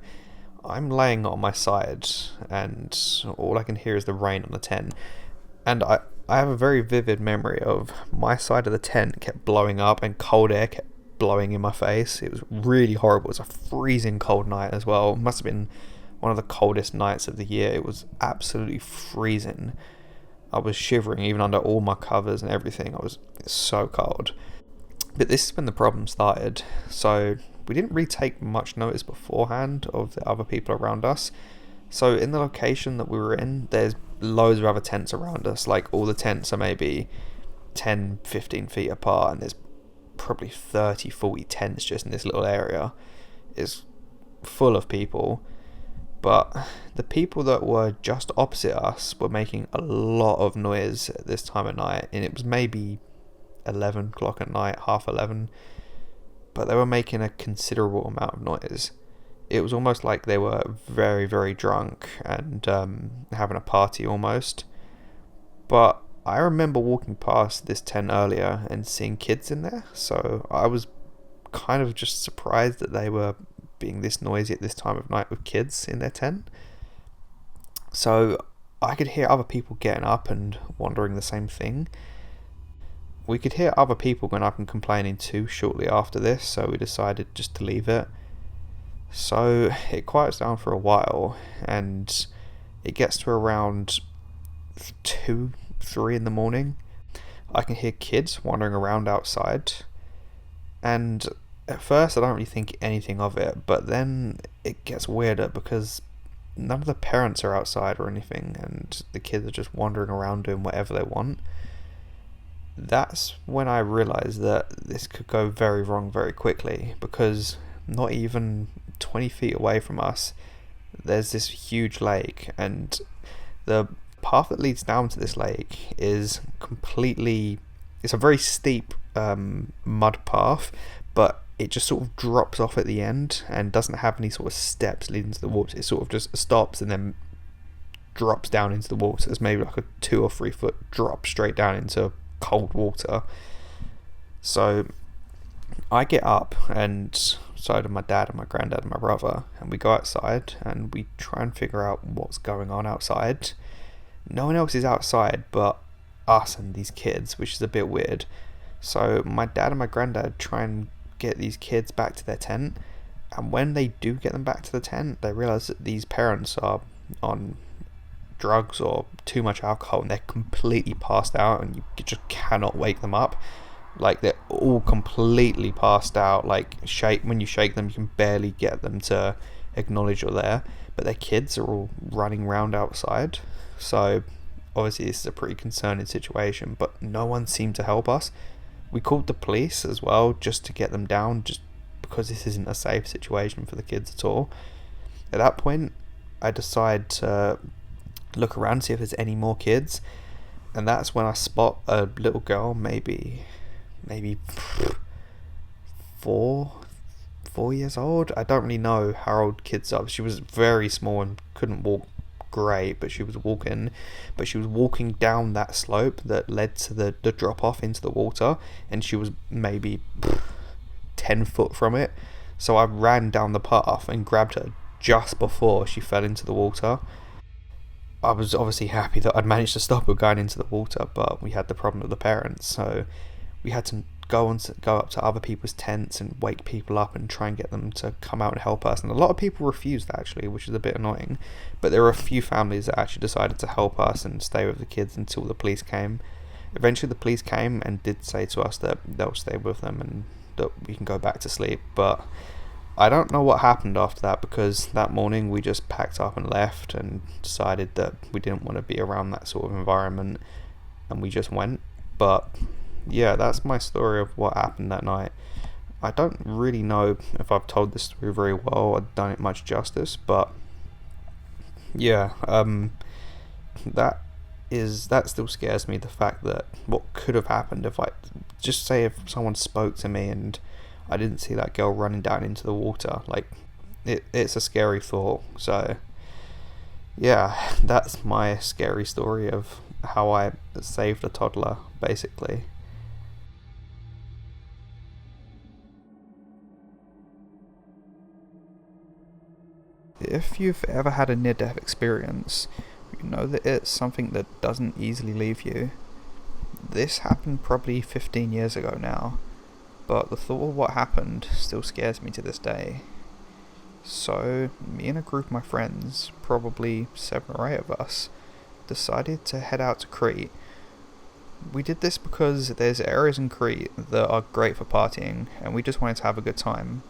I'm laying on my side and all I can hear is the rain on the tent, and I have a very vivid memory of my side of the tent kept blowing up and cold air kept blowing in my face. It was really horrible. It was a freezing cold night as well. It must have been one of the coldest nights of the year. It was absolutely freezing. I was shivering even under all my covers and everything. I was so cold. But this is when the problem started. So we didn't really take much notice beforehand of the other people around us. So in the location that we were in, there's loads of other tents around us. Like all the tents are maybe 10, 15 feet apart, and there's probably 30, 40 tents just in this little area. It's full of people. But the people that were just opposite us were making a lot of noise at this time of night, and it was maybe 11 o'clock at night, half 11, but they were making a considerable amount of noise. It was almost like they were very, very drunk and having a party almost. But I remember walking past this tent earlier and seeing kids in there, so I was kind of just surprised that they were being this noisy at this time of night with kids in their tent. So I could hear other people getting up and wondering the same thing. We could hear other people going up and complaining too shortly after this, so we decided just to leave it. So it quiets down for a while, and it gets to around 2, 3 in the morning. I can hear kids wandering around outside, and at first I don't really think anything of it, but then it gets weirder because none of the parents are outside or anything, and the kids are just wandering around doing whatever they want. That's when I realised that this could go very wrong very quickly, because not even 20 feet away from us there's this huge lake, and the path that leads down to this lake is completely, it's a very steep mud path, but it just sort of drops off at the end and doesn't have any sort of steps leading to the water. It sort of just stops and then drops down into the water. It's maybe like a 2 or 3 foot drop straight down into cold water. So I get up, and so do my dad and my granddad and my brother, and we go outside and we try and figure out what's going on outside. No one else is outside but us and these kids, which is a bit weird. So my dad and my granddad try and get these kids back to their tent, and when they do get them back to the tent, they realise that these parents are on drugs or too much alcohol, and they're completely passed out, and you just cannot wake them up. Like, they're all completely passed out. Like, when you shake them, you can barely get them to acknowledge you're there. But their kids are all running around outside. So obviously this is a pretty concerning situation, but no one seemed to help us. We called the police as well just to get them down, just because this isn't a safe situation for the kids at all. At that point, I decide to look around, see if there's any more kids, and that's when I spot a little girl, maybe 4 years old. I don't really know how old kids are. She was very small and couldn't walk great, but she was walking down that slope that led to the drop off into the water, and she was maybe 10 foot from it. So I ran down the path and grabbed her just before she fell into the water. I was obviously happy that I'd managed to stop her going into the water, but we had the problem of the parents, so we had to go up to other people's tents and wake people up and try and get them to come out and help us. And a lot of people refused, actually, which is a bit annoying. But there were a few families that actually decided to help us and stay with the kids until the police came. Eventually the police came and did say to us that they'll stay with them and that we can go back to sleep. But I don't know what happened after that, because that morning we just packed up and left and decided that we didn't want to be around that sort of environment, and we just went. But yeah, that's my story of what happened that night. I don't really know if I've told this story very well, I've done it much justice, but yeah, that still scares me, the fact that what could have happened if if someone spoke to me and I didn't see that girl running down into the water. Like, it's a scary thought. So yeah, that's my scary story of how I saved a toddler, basically. If you've ever had a near-death experience, you know that it's something that doesn't easily leave you. This happened probably 15 years ago now, but the thought of what happened still scares me to this day. So, me and a group of my friends, probably 7 or 8 of us, decided to head out to Crete. We did this because there's areas in Crete that are great for partying, and we just wanted to have a good time.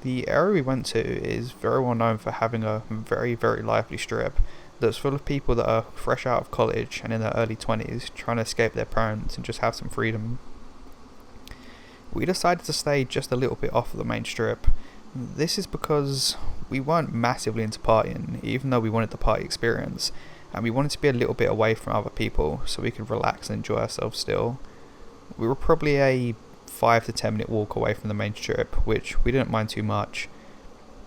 The area we went to is very well known for having a very, very lively strip that's full of people that are fresh out of college and in their early 20s trying to escape their parents and just have some freedom. We decided to stay just a little bit off of the main strip. This is because we weren't massively into partying, even though we wanted the party experience, and we wanted to be a little bit away from other people so we could relax and enjoy ourselves still. We were probably a 5 to 10 minute walk away from the main strip, which we didn't mind too much.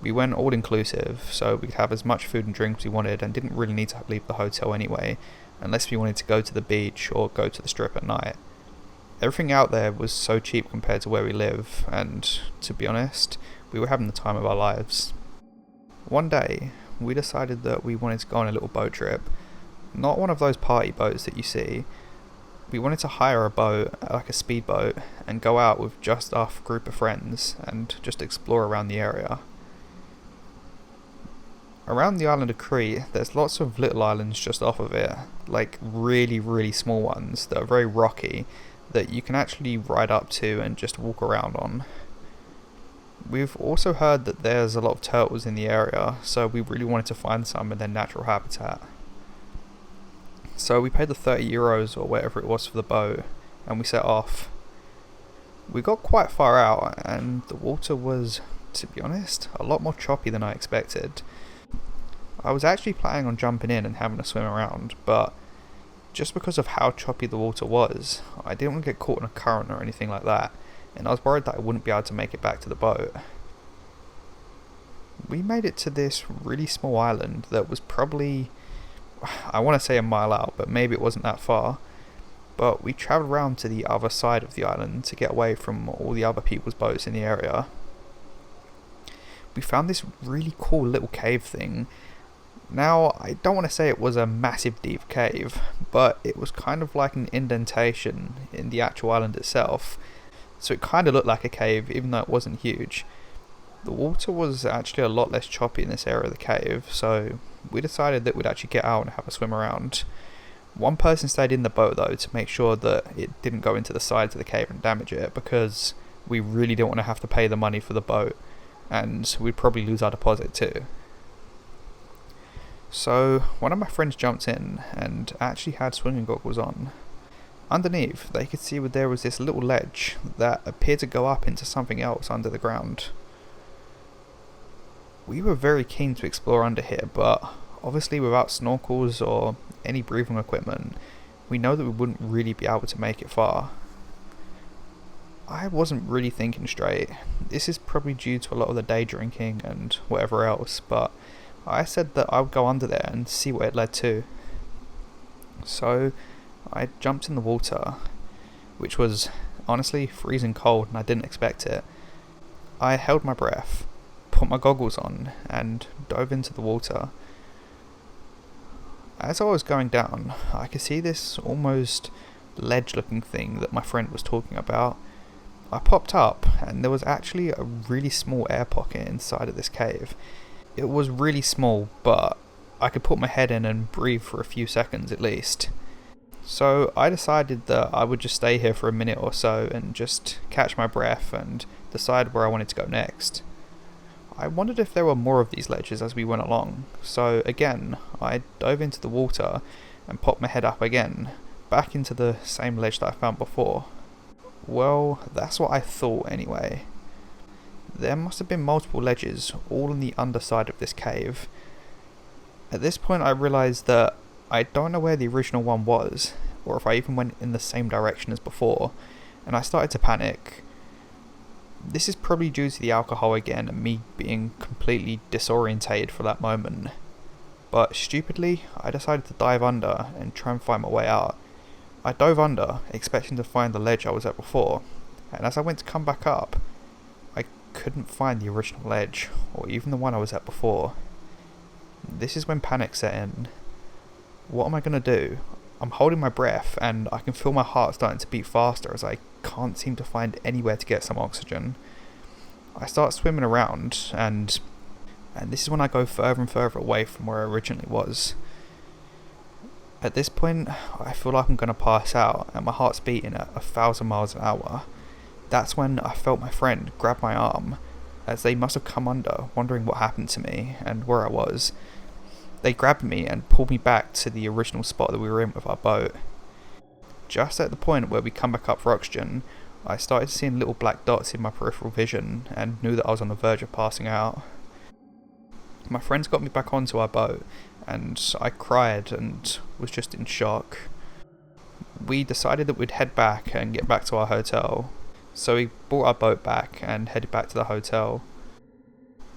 We went all inclusive, so we could have as much food and drink as we wanted and didn't really need to leave the hotel anyway, unless we wanted to go to the beach or go to the strip at night. Everything out there was so cheap compared to where we live, and to be honest, we were having the time of our lives. One day, we decided that we wanted to go on a little boat trip. Not one of those party boats that you see. We wanted to hire a boat, like a speedboat, and go out with just our group of friends and just explore around the area. Around the island of Crete, there's lots of little islands just off of it, like really, really small ones that are very rocky, that you can actually ride up to and just walk around on. We've also heard that there's a lot of turtles in the area, so we really wanted to find some in their natural habitat. So we paid the €30 or whatever it was for the boat, and we set off. We got quite far out, and the water was, to be honest, a lot more choppy than I expected. I was actually planning on jumping in and having a swim around, but just because of how choppy the water was, I didn't want to get caught in a current or anything like that, and I was worried that I wouldn't be able to make it back to the boat. We made it to this really small island that was probably, I want to say a mile out, but maybe it wasn't that far. But we travelled around to the other side of the island to get away from all the other people's boats in the area. We found this really cool little cave thing. Now, I don't want to say it was a massive deep cave, but it was kind of like an indentation in the actual island itself, so it kind of looked like a cave even though it wasn't huge. The water was actually a lot less choppy in this area of the cave, so we decided that we'd actually get out and have a swim around. One person stayed in the boat though to make sure that it didn't go into the sides of the cave and damage it, because we really didn't want to have to pay the money for the boat, and we'd probably lose our deposit too. So one of my friends jumped in and actually had swimming goggles on. Underneath, they could see there was this little ledge that appeared to go up into something else under the ground. We were very keen to explore under here, but obviously without snorkels or any breathing equipment, we know that we wouldn't really be able to make it far. I wasn't really thinking straight. This is probably due to a lot of the day drinking and whatever else, but I said that I would go under there and see what it led to. So I jumped in the water, which was honestly freezing cold and I didn't expect it. I held my breath, put my goggles on, and dove into the water. As I was going down, I could see this almost ledge looking thing that my friend was talking about. I popped up and there was actually a really small air pocket inside of this cave. It was really small, but I could put my head in and breathe for a few seconds at least. So I decided that I would just stay here for a minute or so and just catch my breath and decide where I wanted to go next. I wondered if there were more of these ledges as we went along, so again I dove into the water and popped my head up again, back into the same ledge that I found before. Well, that's what I thought anyway. There must have been multiple ledges, all on the underside of this cave. At this point I realised that I don't know where the original one was, or if I even went in the same direction as before, and I started to panic. This is probably due to the alcohol again and me being completely disorientated for that moment. But stupidly, I decided to dive under and try and find my way out. I dove under, expecting to find the ledge I was at before, and as I went to come back up, I couldn't find the original ledge, or even the one I was at before. This is when panic set in. What am I going to do? I'm holding my breath and I can feel my heart starting to beat faster as I can't seem to find anywhere to get some oxygen. I start swimming around, and this is when I go further and further away from where I originally was. At this point, I feel like I'm going to pass out and my heart's beating at 1,000 miles an hour. That's when I felt my friend grab my arm, as they must have come under, wondering what happened to me and where I was. They grabbed me and pulled me back to the original spot that we were in with our boat. Just at the point where we come back up for oxygen, I started seeing little black dots in my peripheral vision and knew that I was on the verge of passing out. My friends got me back onto our boat, and I cried and was just in shock. We decided that we'd head back and get back to our hotel, so we brought our boat back and headed back to the hotel.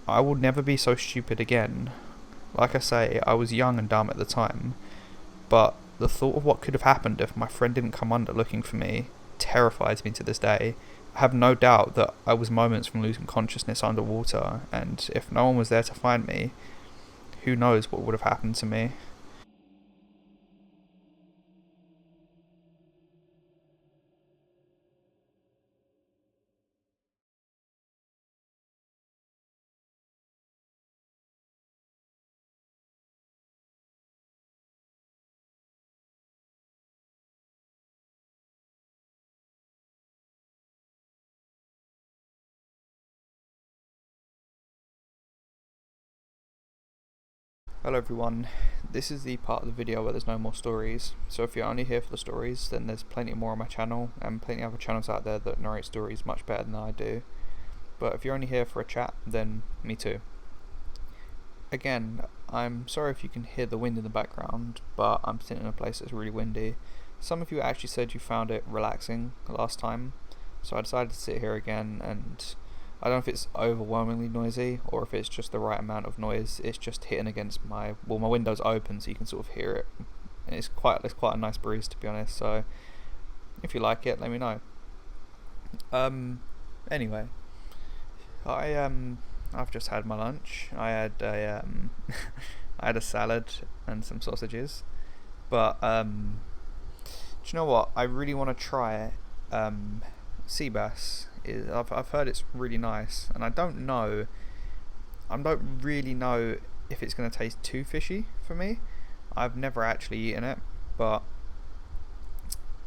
I will never be so stupid again. Like I say, I was young and dumb at the time, but the thought of what could have happened if my friend didn't come under looking for me terrifies me to this day. I have no doubt that I was moments from losing consciousness underwater, and if no one was there to find me, who knows what would have happened to me. Hello everyone, this is the part of the video where there's no more stories, so if you're only here for the stories, then there's plenty more on my channel, and plenty of other channels out there that narrate stories much better than I do. But if you're only here for a chat, then me too. Again, I'm sorry if you can hear the wind in the background, but I'm sitting in a place that's really windy. Some of you actually said you found it relaxing last time, so I decided to sit here again, and I don't know if it's overwhelmingly noisy or if it's just the right amount of noise. It's just hitting against my window's open, so you can sort of hear it. And it's quite a nice breeze, to be honest. So if you like it, let me know. Anyway, I've just had my lunch. I had a I had a salad and some sausages. But do you know what? I really want to try sea bass. I've heard it's really nice, and I don't really know if it's going to taste too fishy for me. I've never actually eaten it, but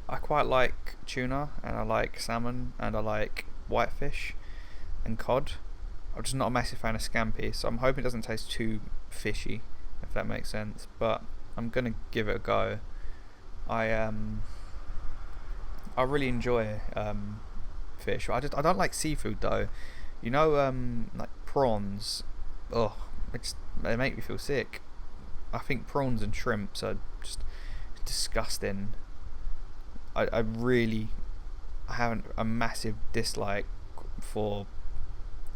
I quite like tuna, and I like salmon, and I like whitefish and cod. I'm just not a massive fan of scampi, so I'm hoping it doesn't taste too fishy, if that makes sense, but I'm going to give it a go. I really enjoy fish. I don't like seafood though. You know, like prawns. Ugh, they make me feel sick. I think prawns and shrimps are just disgusting. I have a massive dislike for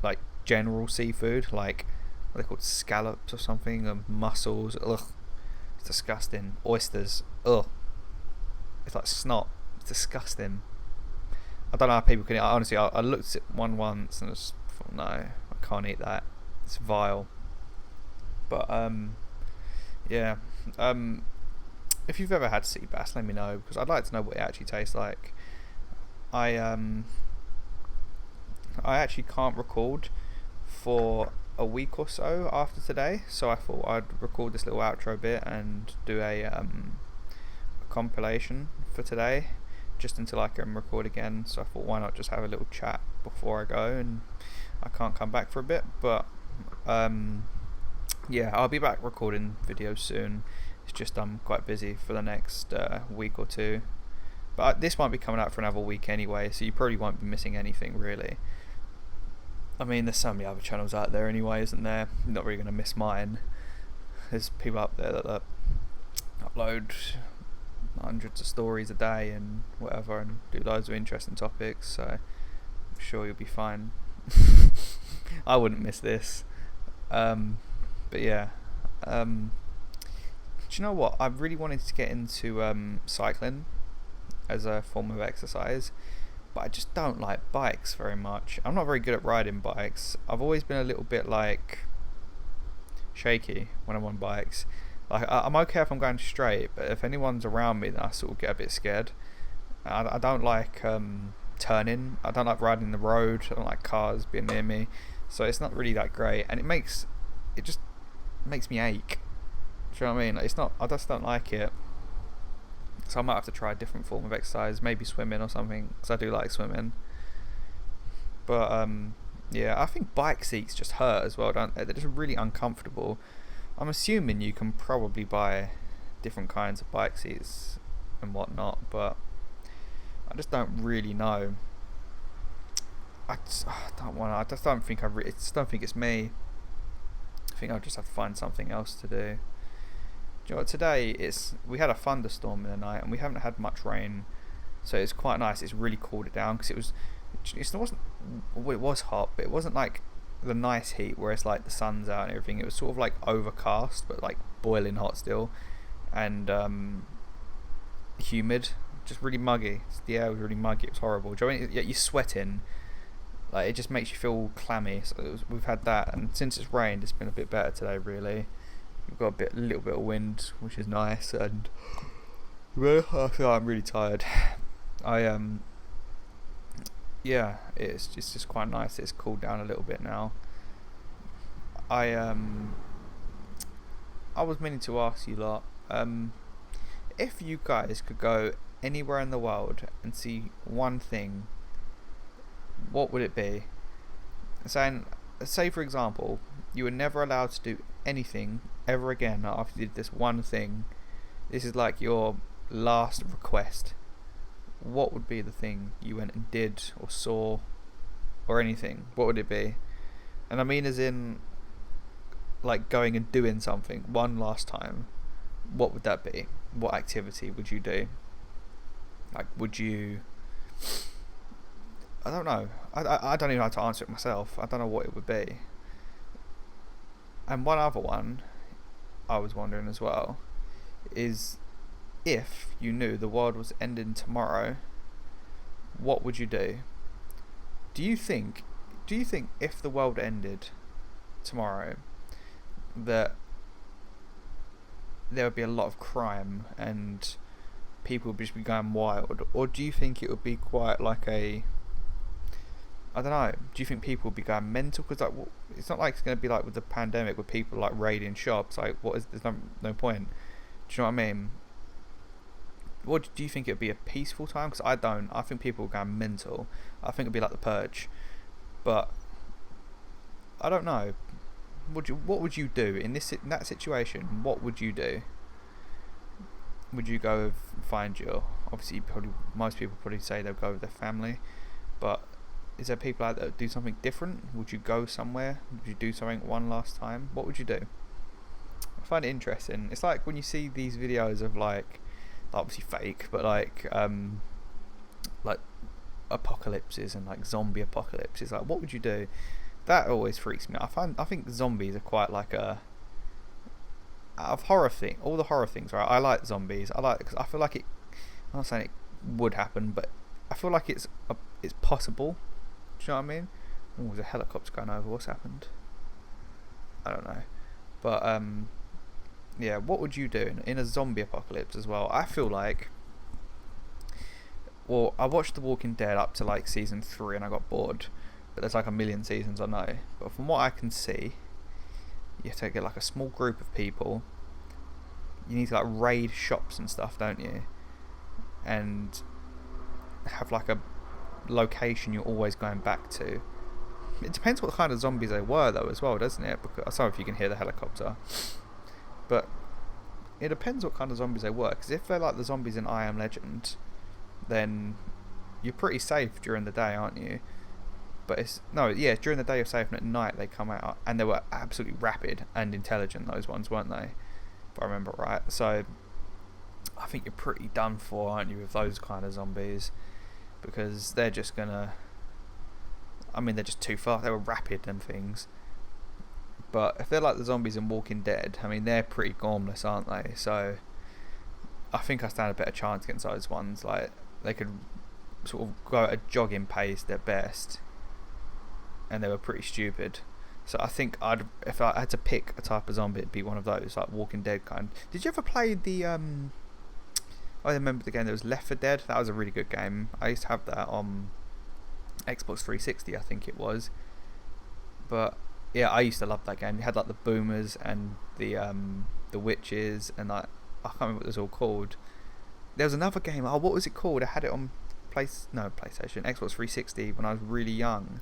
like general seafood, like what they're called, scallops or something, or mussels. Ugh, it's disgusting. Oysters. Ugh, it's like snot. It's disgusting. I don't know how people can eat. Honestly, I looked at one once and I just thought, no, I can't eat that. It's vile. But yeah. If you've ever had sea bass, let me know, because I'd like to know what it actually tastes like. I actually can't record for a week or so after today, so I thought I'd record this little outro bit and do a compilation for today, just until I can record again. So I thought, why not just have a little chat before I go, and I can't come back for a bit. But yeah, I'll be back recording videos soon. It's just I'm quite busy for the next week or two, but this might be coming out for another week anyway, so you probably won't be missing anything really. I mean, there's so many other channels out there anyway, isn't there? You're not really going to miss mine. There's people up there that upload hundreds of stories a day and whatever, and do loads of interesting topics, so I'm sure you'll be fine. I wouldn't miss this. But yeah, do you know what? I really wanted to get into cycling as a form of exercise, but I just don't like bikes very much. I'm not very good at riding bikes. I've always been a little bit like shaky when I'm on bikes. Like I'm okay if I'm going straight, but if anyone's around me, then I sort of get a bit scared. I don't like turning. I don't like riding the road. I don't like cars being near me. So it's not really that great, and it just makes me ache. Do you know what I mean? Like, it's not. I just don't like it. So I might have to try a different form of exercise, maybe swimming or something, because I do like swimming. But yeah, I think bike seats just hurt as well, don't they? They're just really uncomfortable. I'm assuming you can probably buy different kinds of bike seats and whatnot, but I just don't really know. I don't want to. I just don't think I just don't think it's me. I think I'll just have to find something else to do. Do you know what? Today we had a thunderstorm in the night and we haven't had much rain, so it's quite nice. It's really cooled it down because it wasn't. Well, it was hot, but it wasn't like the nice heat where it's like the sun's out and everything. It was sort of like overcast, but like boiling hot still, and humid, just really muggy. The air was really muggy. It was horrible. Do you know what I mean? You're sweating. Like it just makes you feel clammy. So we've had that, and since it's rained, it's been a bit better today. Really, we've got a little bit of wind, which is nice. And I feel I'm really tired. Yeah, it's just quite nice. It's cooled down a little bit now. I I was meaning to ask you lot, if you guys could go anywhere in the world and see one thing, what would it be? Say for example, you were never allowed to do anything ever again after you did this one thing. This is like your last request. What would be the thing you went and did or saw or anything? What would it be? And I mean as in like going and doing something one last time. What would that be? What activity would you do? Like would you... I don't know. I don't even know how to answer it myself. I don't know what it would be. And one other one I was wondering as well is, if you knew the world was ending tomorrow, what would you do? Do you think if the world ended tomorrow that there would be a lot of crime and people would just be going wild, or do you think it would be quite like I don't know. Do you think people would be going mental? Because like, it's not like it's going to be like with the pandemic with people like raiding shops. Like, there's no point. Do you know what I mean? What do you think it would be, a peaceful time? Because I don't. I think people would go mental. I think it'd be like the Purge. But I don't know. What would you do in that situation? What would you do? Would you go find your... Obviously, most people probably say they'll go with their family, but is there people out there that do something different? Would you go somewhere? Would you do something one last time? What would you do? I find it interesting. It's like when you see these videos of like, obviously fake, but like apocalypses and like zombie apocalypses. Like, what would you do? That always freaks me out. I think zombies are quite like a... Out of all the horror things, right? I like zombies. Because I feel like it... I'm not saying it would happen, but I feel like it's possible. Do you know what I mean? Oh, there's a helicopter going over. What's happened? I don't know. But yeah, what would you do in a zombie apocalypse as well? I feel like... Well, I watched The Walking Dead up to like season 3 and I got bored. But there's like a million seasons, I know. But from what I can see, you have to get like a small group of people. You need to like raid shops and stuff, don't you? And have like a location you're always going back to. It depends what kind of zombies they were though as well, doesn't it? Because, sorry if you can hear the helicopter. But it depends what kind of zombies they were. Because if they're like the zombies in I Am Legend, then you're pretty safe during the day, aren't you? But during the day you're safe, and at night they come out, and they were absolutely rapid and intelligent, those ones, weren't they? If I remember right. So I think you're pretty done for, aren't you, with those kind of zombies? Because they're just gonna... I mean, they're just too fast. They were rapid and things. But if they're like the zombies in Walking Dead, I mean, they're pretty gormless, aren't they? So I think I stand a better chance against those ones. Like, they could sort of go at a jogging pace at best, and they were pretty stupid. So I think if I had to pick a type of zombie, it'd be one of those, like Walking Dead kind. Did you ever play the I remember the game that was Left 4 Dead. That was a really good game. I used to have that on Xbox 360, I think it was. But yeah, I used to love that game. You had like the boomers and the witches, and like I can't remember what it was all called. There was another game. Oh, what was it called? I had it on PlayStation, Xbox 360 when I was really young.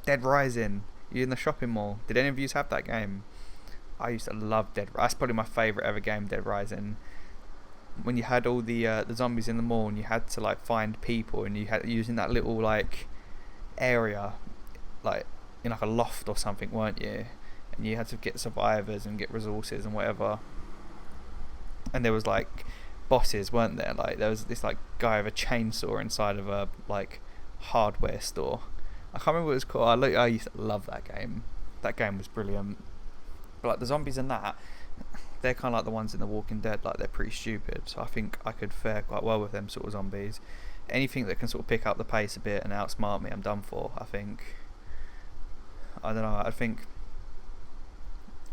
Dead Rising. You in the shopping mall? Did any of you have that game? I used to love Dead. That's probably my favourite ever game, Dead Rising. When you had all the zombies in the mall, and you had to like find people, and you had using that little like area, like in like a loft or something, weren't you? And you had to get survivors and get resources and whatever. And there was like bosses, weren't there? Like there was this like guy with a chainsaw inside of a like hardware store. I can't remember what it was called. I used to love that game. That game was brilliant. But like the zombies in that, they're kind of like the ones in The Walking Dead. Like they're pretty stupid. So I think I could fare quite well with them sort of zombies. Anything that can sort of pick up the pace a bit and outsmart me, I'm done for. I think. I don't know. I think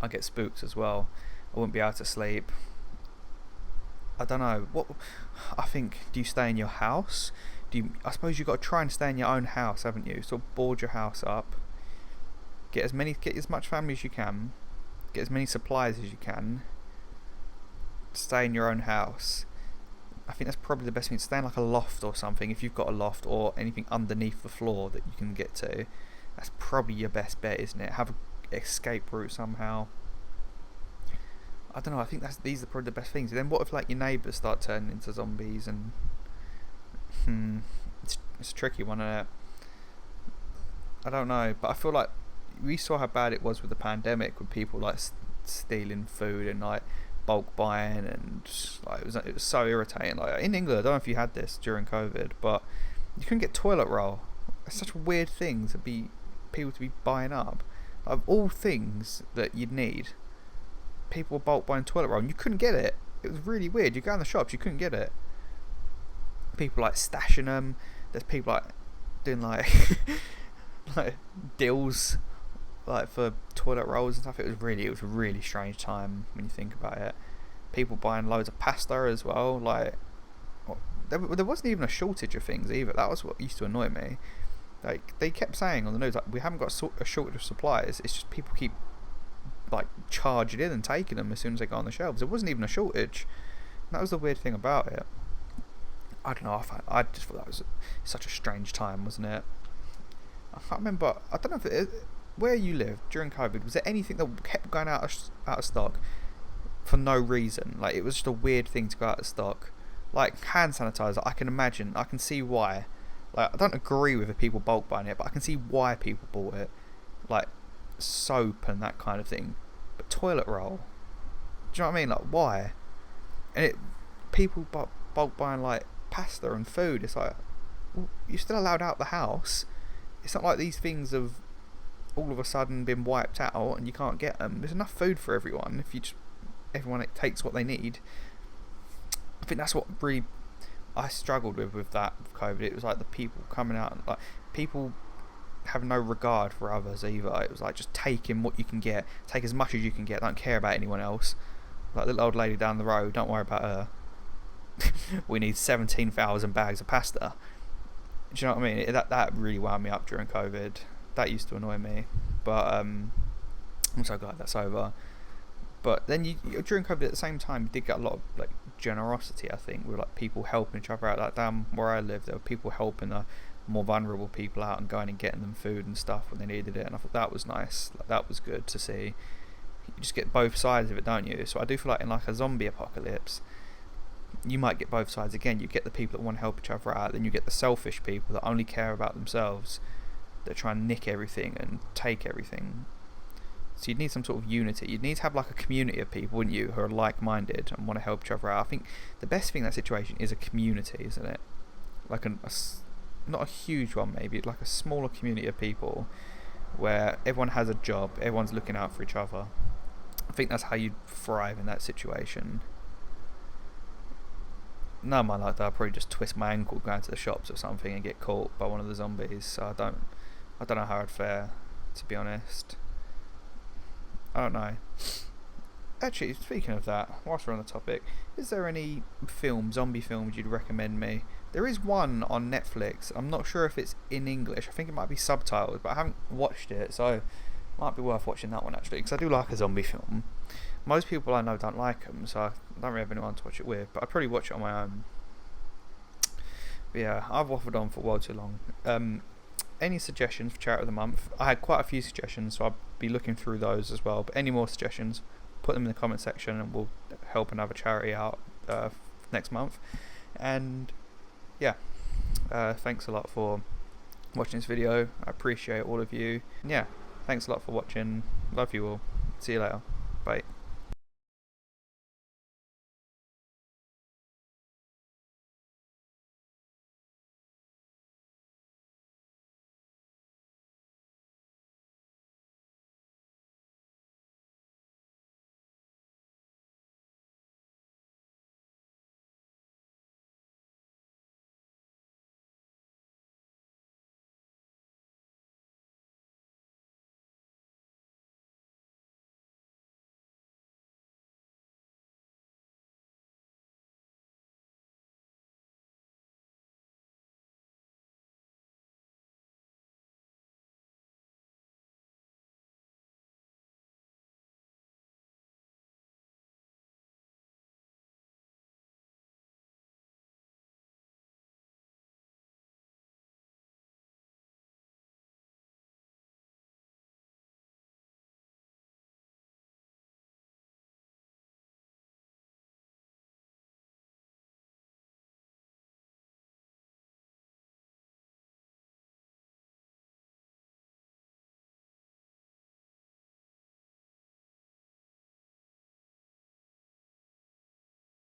I get spooked as well. I wouldn't be able to sleep. I don't know. What I think. Do you stay in your house? I suppose you've got to try and stay in your own house, haven't you? Sort of board your house up. Get as much family as you can. Get as many supplies as you can. Stay in your own house. I think that's probably the best thing. Stay in like a loft or something, if you've got a loft, or anything underneath the floor that you can get to. That's probably your best bet, isn't it? Have an escape route somehow. I don't know. I think these are probably the best things. And then what if like your neighbours start turning into zombies and it's a tricky one, isn't it? I don't know, but I feel like we saw how bad it was with the pandemic, with people like stealing food and like bulk buying, and like it was so irritating. Like in England, I don't know if you had this during COVID, but you couldn't get toilet roll. It's such a weird thing to be people to be buying up. Of all things that you'd need, people were bulk buying toilet roll, and you couldn't get it. It was really weird. You go in the shops, you couldn't get it. People like stashing them. There's people like doing like like deals like for toilet rolls and stuff. It was a really strange time when you think about it. People buying loads of pasta as well. Like there wasn't even a shortage of things either. That was what used to annoy me. Like they kept saying on the news, like we haven't got a shortage of supplies. It's just people keep like charging in and taking them as soon as they go on the shelves. There wasn't even a shortage. That was the weird thing about it. I don't know. I just thought that was such a strange time, wasn't it? I can't remember. I don't know if where you lived during COVID, was there anything that kept going out of stock for no reason? Like it was just a weird thing to go out of stock. Like hand sanitizer, I can imagine. I can see why. Like I don't agree with the people bulk buying it, but I can see why people bought it. Like soap and that kind of thing. But toilet roll, do you know what I mean? Like why? And people bulk buying like pasta and food. It's like you're still allowed out the house. It's not like these things have all of a sudden been wiped out and you can't get them. There's enough food for everyone if everyone takes what they need. I think that's what really I struggled with that with COVID. It was like the people coming out and like people have no regard for others either. It was like just taking what you can get, take as much as you can get, don't care about anyone else. Like the little old lady down the road, don't worry about her. We need 17,000 bags of pasta. Do you know what I mean? That really wound me up during COVID. That used to annoy me, but I'm so glad that's over. But then during COVID at the same time, you did get a lot of like generosity. I think with like people helping each other out. Like down where I live, there were people helping the more vulnerable people out and going and getting them food and stuff when they needed it. And I thought that was nice. Like, that was good to see. You just get both sides of it, don't you? So I do feel like in like a zombie apocalypse, you might get both sides again. You get the people that want to help each other out, then you get the selfish people that only care about themselves, that try and nick everything and take everything. So you'd need some sort of unity. You'd need to have like a community of people, wouldn't you, who are like-minded and want to help each other out. I think the best thing in that situation is a community, isn't it? Like not a huge one maybe, like a smaller community of people where everyone has a job, everyone's looking out for each other. I think that's how you'd thrive in that situation. No man like that, I'd probably just twist my ankle going to the shops or something and get caught by one of the zombies. So I don't I don't know how I'd fare, to be honest. I don't know. Actually, speaking of that, whilst we're on the topic, is there any zombie films you'd recommend me? There is one on Netflix. I'm not sure if it's in English. I think it might be subtitled, but I haven't watched it, so it might be worth watching that one actually, because I do like a zombie film. Most people I know don't like them, so I don't really have anyone to watch it with, but I'd probably watch it on my own. But yeah, I've waffled on for well too long. Any suggestions for Charity of the Month? I had quite a few suggestions, so I'll be looking through those as well. But any more suggestions, put them in the comment section and we'll help another charity out next month. And yeah, thanks a lot for watching this video. I appreciate all of you. And yeah, thanks a lot for watching. Love you all. See you later. Bye.